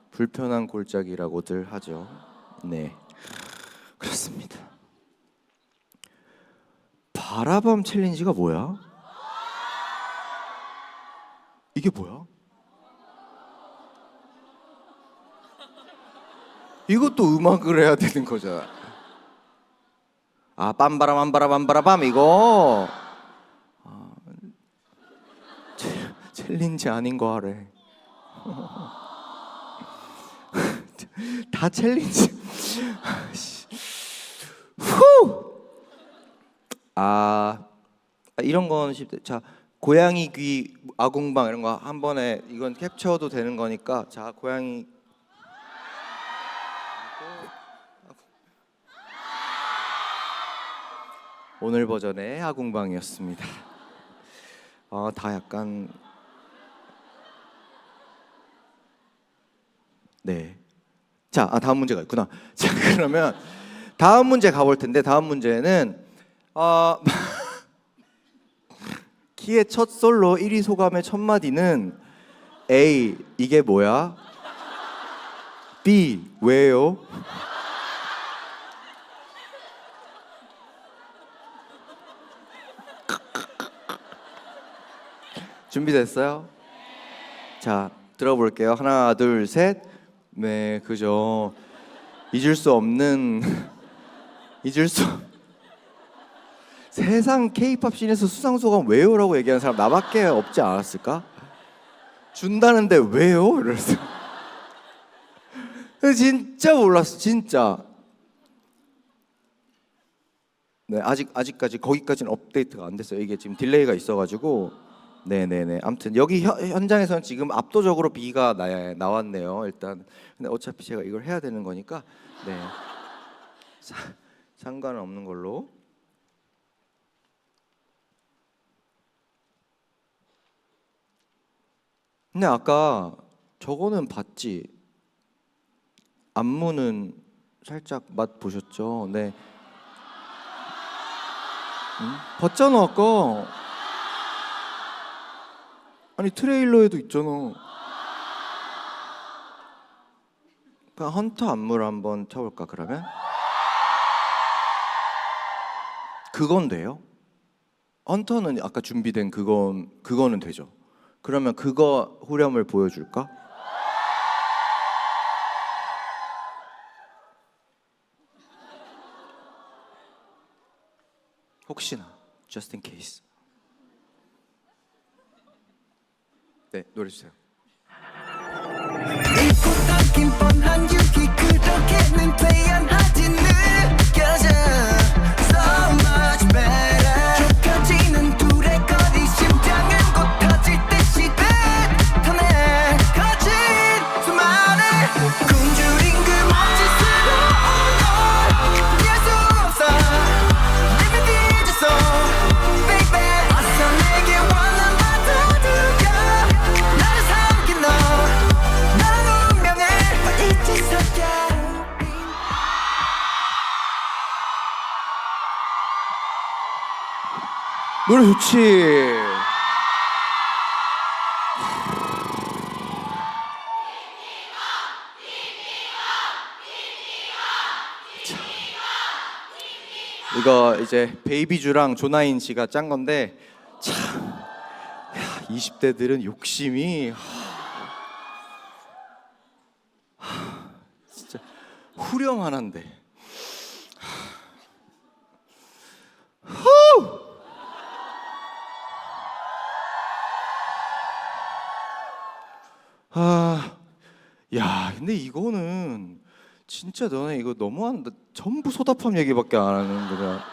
불편한 골짜기라고들 하죠. 네, 그렇습니다. 바라밤 챌린지가 뭐야? 이게 뭐야? 이것도 음악을 해야 되는 거잖아. 빰바람 빰바람 빰바라밤 이거. 챌린지 아닌 거 하래. 다 챌린지. 후. 이런 건 쉽대. 자, 고양이 귀 아궁방 이런 거 한 번에 이건 캡처도 되는 거니까. 자, 고양이 오늘 버전의 아궁방이었습니다. 다 약간 네. 자, 다음 문제가 있구나. 자, 그러면 다음 문제 가볼 텐데 다음 문제는 키의 첫 솔로 1위 소감의 첫 마디는 A. 이게 뭐야? B. 왜요? 준비됐어요? 자, 들어볼게요. 하나, 둘, 셋. 네, 그죠. 잊을 수 없는 세상 K-팝 씬에서 수상소감 왜요라고 얘기하는 사람 나밖에 없지 않았을까? 준다는데 왜요? 이랬어. 진짜 몰랐어, 진짜. 네, 아직까지 거기까지는 업데이트가 안 됐어요. 이게 지금 딜레이가 있어가지고. 네네네. 아무튼 여기 현장에서는 지금 압도적으로 B가 나왔네요. 일단 근데 어차피 제가 이걸 해야 되는 거니까 네. 상관은 없는 걸로. 근데 아까 저거는 봤지. 안무는 살짝 맛 보셨죠? 네. 응? 봤잖아 아까. 아니 트레일러에도 있잖아. 그냥 헌터 안무를 한번 쳐볼까 그러면? 그건 돼요? 헌터는 아까 준비된 그거는 되죠. 그러면 그거 후렴을 보여줄까? 혹시나 just in case. 네, 노래 주세요. 잊고 닦인 뻔한 유기 그렇게는 태연하지 느껴져 So much better 좁혀지는 둘의 거리 심장은 곧 터질 듯이 뱉어내 거친 수많은 굶주린 그 멋지스러운 널 피할 수 없어 내가 뒤졌어 baby 어서 내게 원한 받아들여 나를 삼킨 너 운명을 잊지 섞여 노래 좋지. 자, 이거 이제 베이비주랑 조나인 씨가 짠 건데 참, 야, 20대들은 욕심이 진짜 후렴 하나인데. 야, 근데 이거는 진짜 너네 이거 너무한다. 전부 소다팝 얘기밖에 안 하는 거야.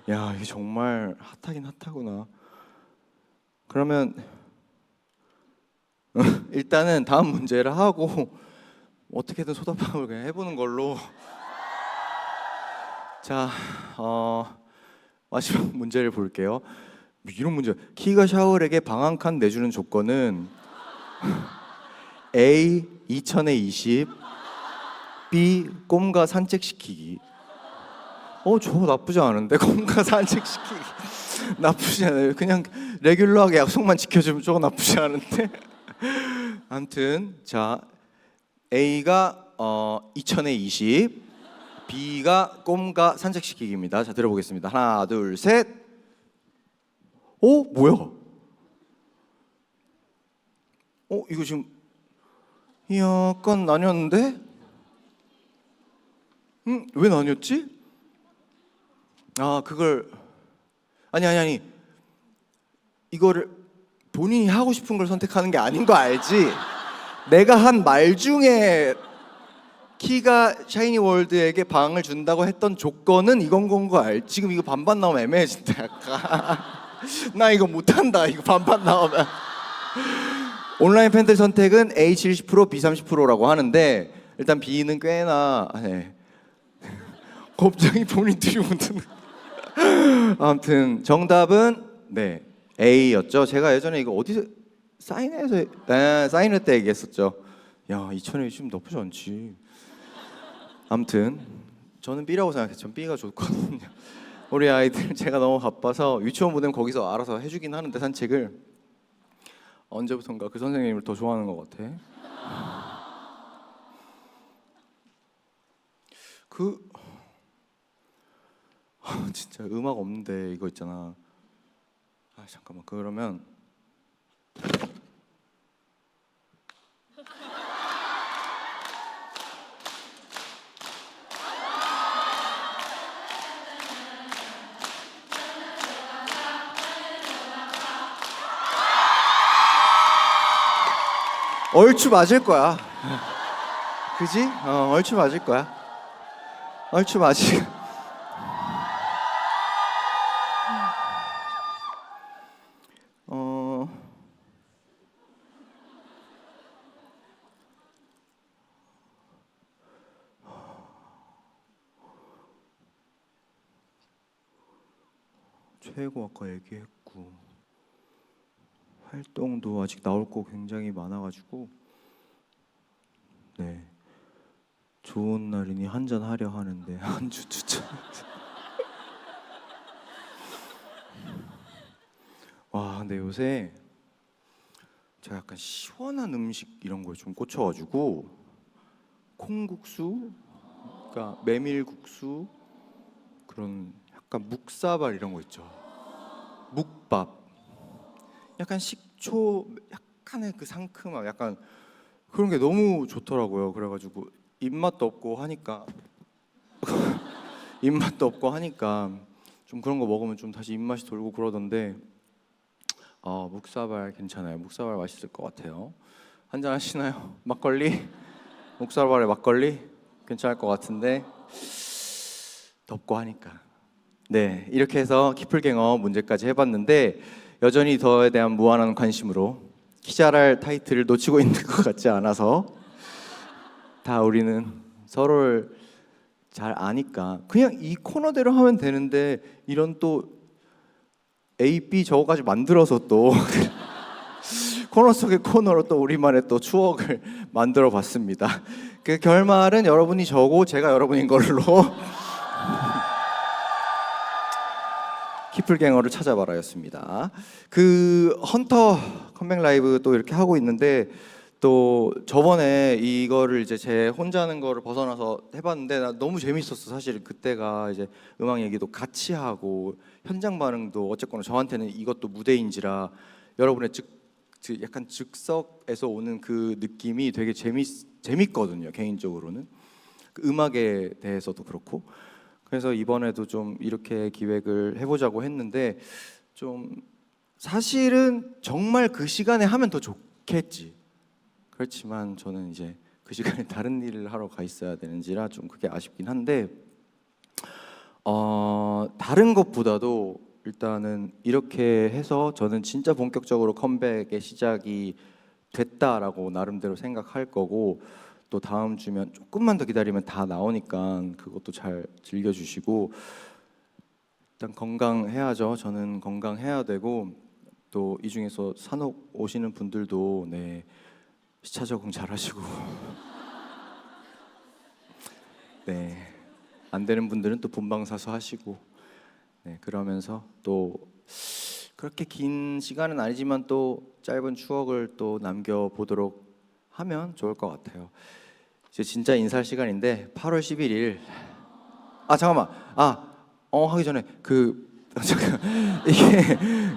야, 이게 정말 핫하긴 핫하구나. 그러면 일단은 다음 문제를 하고 어떻게든 소다팝을 그냥 해보는 걸로. 자, 마지막 문제를 볼게요. 이런 문제. 키가 샤워렉에 방 한 칸 내주는 조건은 A 2000에 20, B 꼼과 산책시키기. 저거 나쁘지 않은데. 꼼과 산책시키기 나쁘지 않아요. 그냥 레귤러하게 약속만 지켜주면 저거 나쁘지 않은데. 아무튼 자, A가 2000에 20, B가 꼼과 산책시키기입니다. 자, 들어보겠습니다. 하나, 둘, 셋. 뭐야? 이거 지금 약간 나뉘었는데? 왜 나뉘었지? 그걸 아니 이거를 본인이 하고 싶은 걸 선택하는 게 아닌 거 알지? 내가 한 말 중에 키가 샤이니 월드에게 방을 준다고 했던 조건은 이건 건 거 알지? 지금 이거 반반 나오면 애매해진다 약간. 나 이거 못한다. 이거 반반 나오면. 온라인 팬들 선택은 A 70%, B 30%라고 하는데 일단 B는 꽤나 갑자기 본인들이 묻는. 아무튼 정답은 네 A였죠. 제가 예전에 이거 어디서 사인회 때 얘기했었죠. 야, 2000에 지금 나쁘지 않지. 아무튼 저는 B라고 생각했죠. 전 B가 좋거든요. 우리 아이들 제가 너무 바빠서 유치원 보내면 거기서 알아서 해주긴 하는데 산책을 언제부턴가 그 선생님을 더 좋아하는 것 같아. 진짜 음악 없는데 이거 있잖아. 잠깐만. 그러면 얼추 맞을 거야. 그지? 얼추 맞을 거야. 얼추 맞을. 최고 아까 얘기했고 활동도 아직 나올 거 굉장히 많아가지고 네 좋은 날이니 한잔 하려 하는데 안주 추천. 와, 근데 요새 제가 약간 시원한 음식 이런 거에 좀 꽂혀가지고 콩국수, 그러니까 메밀국수, 그런 약간 묵사발 이런 거 있죠. 묵밥. 약간 식초, 약간의 그 상큼함, 약간 그런 게 너무 좋더라고요. 그래가지고 입맛도 없고 하니까 좀 그런 거 먹으면 좀 다시 입맛이 돌고 그러던데 묵사발 괜찮아요. 묵사발 맛있을 것 같아요. 한잔 하시나요? 막걸리? 묵사발에 막걸리? 괜찮을 것 같은데 덥고 하니까. 네, 이렇게 해서 키플갱어 문제까지 해봤는데 여전히 더에 대한 무한한 관심으로 키잘할 타이틀을 놓치고 있는 것 같지 않아서 다 우리는 서로를 잘 아니까 그냥 이 코너대로 하면 되는데 이런 또 A, B 저거까지 만들어서 또 코너 속의 코너로 또 우리만의 또 추억을 만들어 봤습니다. 그 결말은 여러분이 저고 제가 여러분인 걸로 키플갱어를 찾아봐라였습니다. 그 헌터 컴백 라이브 또 이렇게 하고 있는데 또 저번에 이거를 이제 제 혼자 하는 거를 벗어나서 해봤는데 나 너무 재밌었어. 사실 그때가 이제 음악 얘기도 같이 하고 현장 반응도 어쨌거나 저한테는 이것도 무대인지라 여러분의 약간 즉석에서 오는 그 느낌이 되게 재밌거든요. 개인적으로는 그 음악에 대해서도 그렇고. 그래서 이번에도 좀 이렇게 기획을 해보자고 했는데 좀 사실은 정말 그 시간에 하면 더 좋겠지. 그렇지만 저는 이제 그 시간에 다른 일을 하러 가 있어야 되는지라 좀 그게 아쉽긴 한데 다른 것보다도 일단은 이렇게 해서 저는 진짜 본격적으로 컴백의 시작이 됐다라고 나름대로 생각할 거고 또 다음 주면 조금만 더 기다리면 다 나오니까 그것도 잘 즐겨주시고 일단 건강해야죠. 저는 건강해야 되고 또 이 중에서 산옥 오시는 분들도 네 시차 적응 잘하시고 네 안 되는 분들은 또 본방사수 하시고 네 그러면서 또 그렇게 긴 시간은 아니지만 또 짧은 추억을 또 남겨보도록 하면 좋을 것 같아요. 이제 진짜 인사할 시간인데 8월 11일 잠깐만 하기 전에 잠깐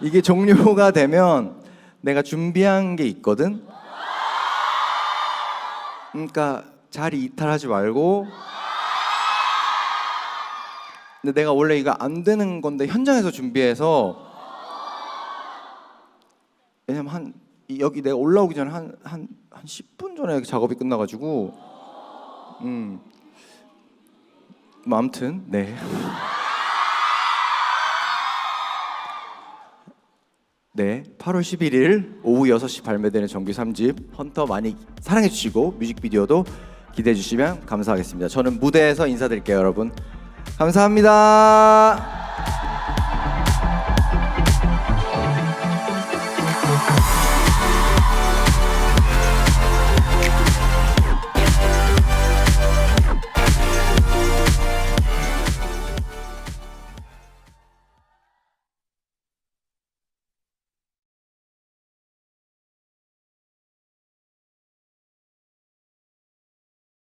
이게 종료가 되면 내가 준비한 게 있거든. 그러니까 자리 이탈하지 말고. 근데 내가 원래 이거 안 되는 건데 현장에서 준비해서 왜냐면 여기 내가 올라오기 전에 한 10분 전에 작업이 끝나가지고 뭐 아무튼 네. 네, 8월 11일 오후 6시 발매되는 정규 3집 헌터 많이 사랑해 주시고 뮤직비디오도 기대해 주시면 감사하겠습니다. 저는 무대에서 인사드릴게요, 여러분. 감사합니다.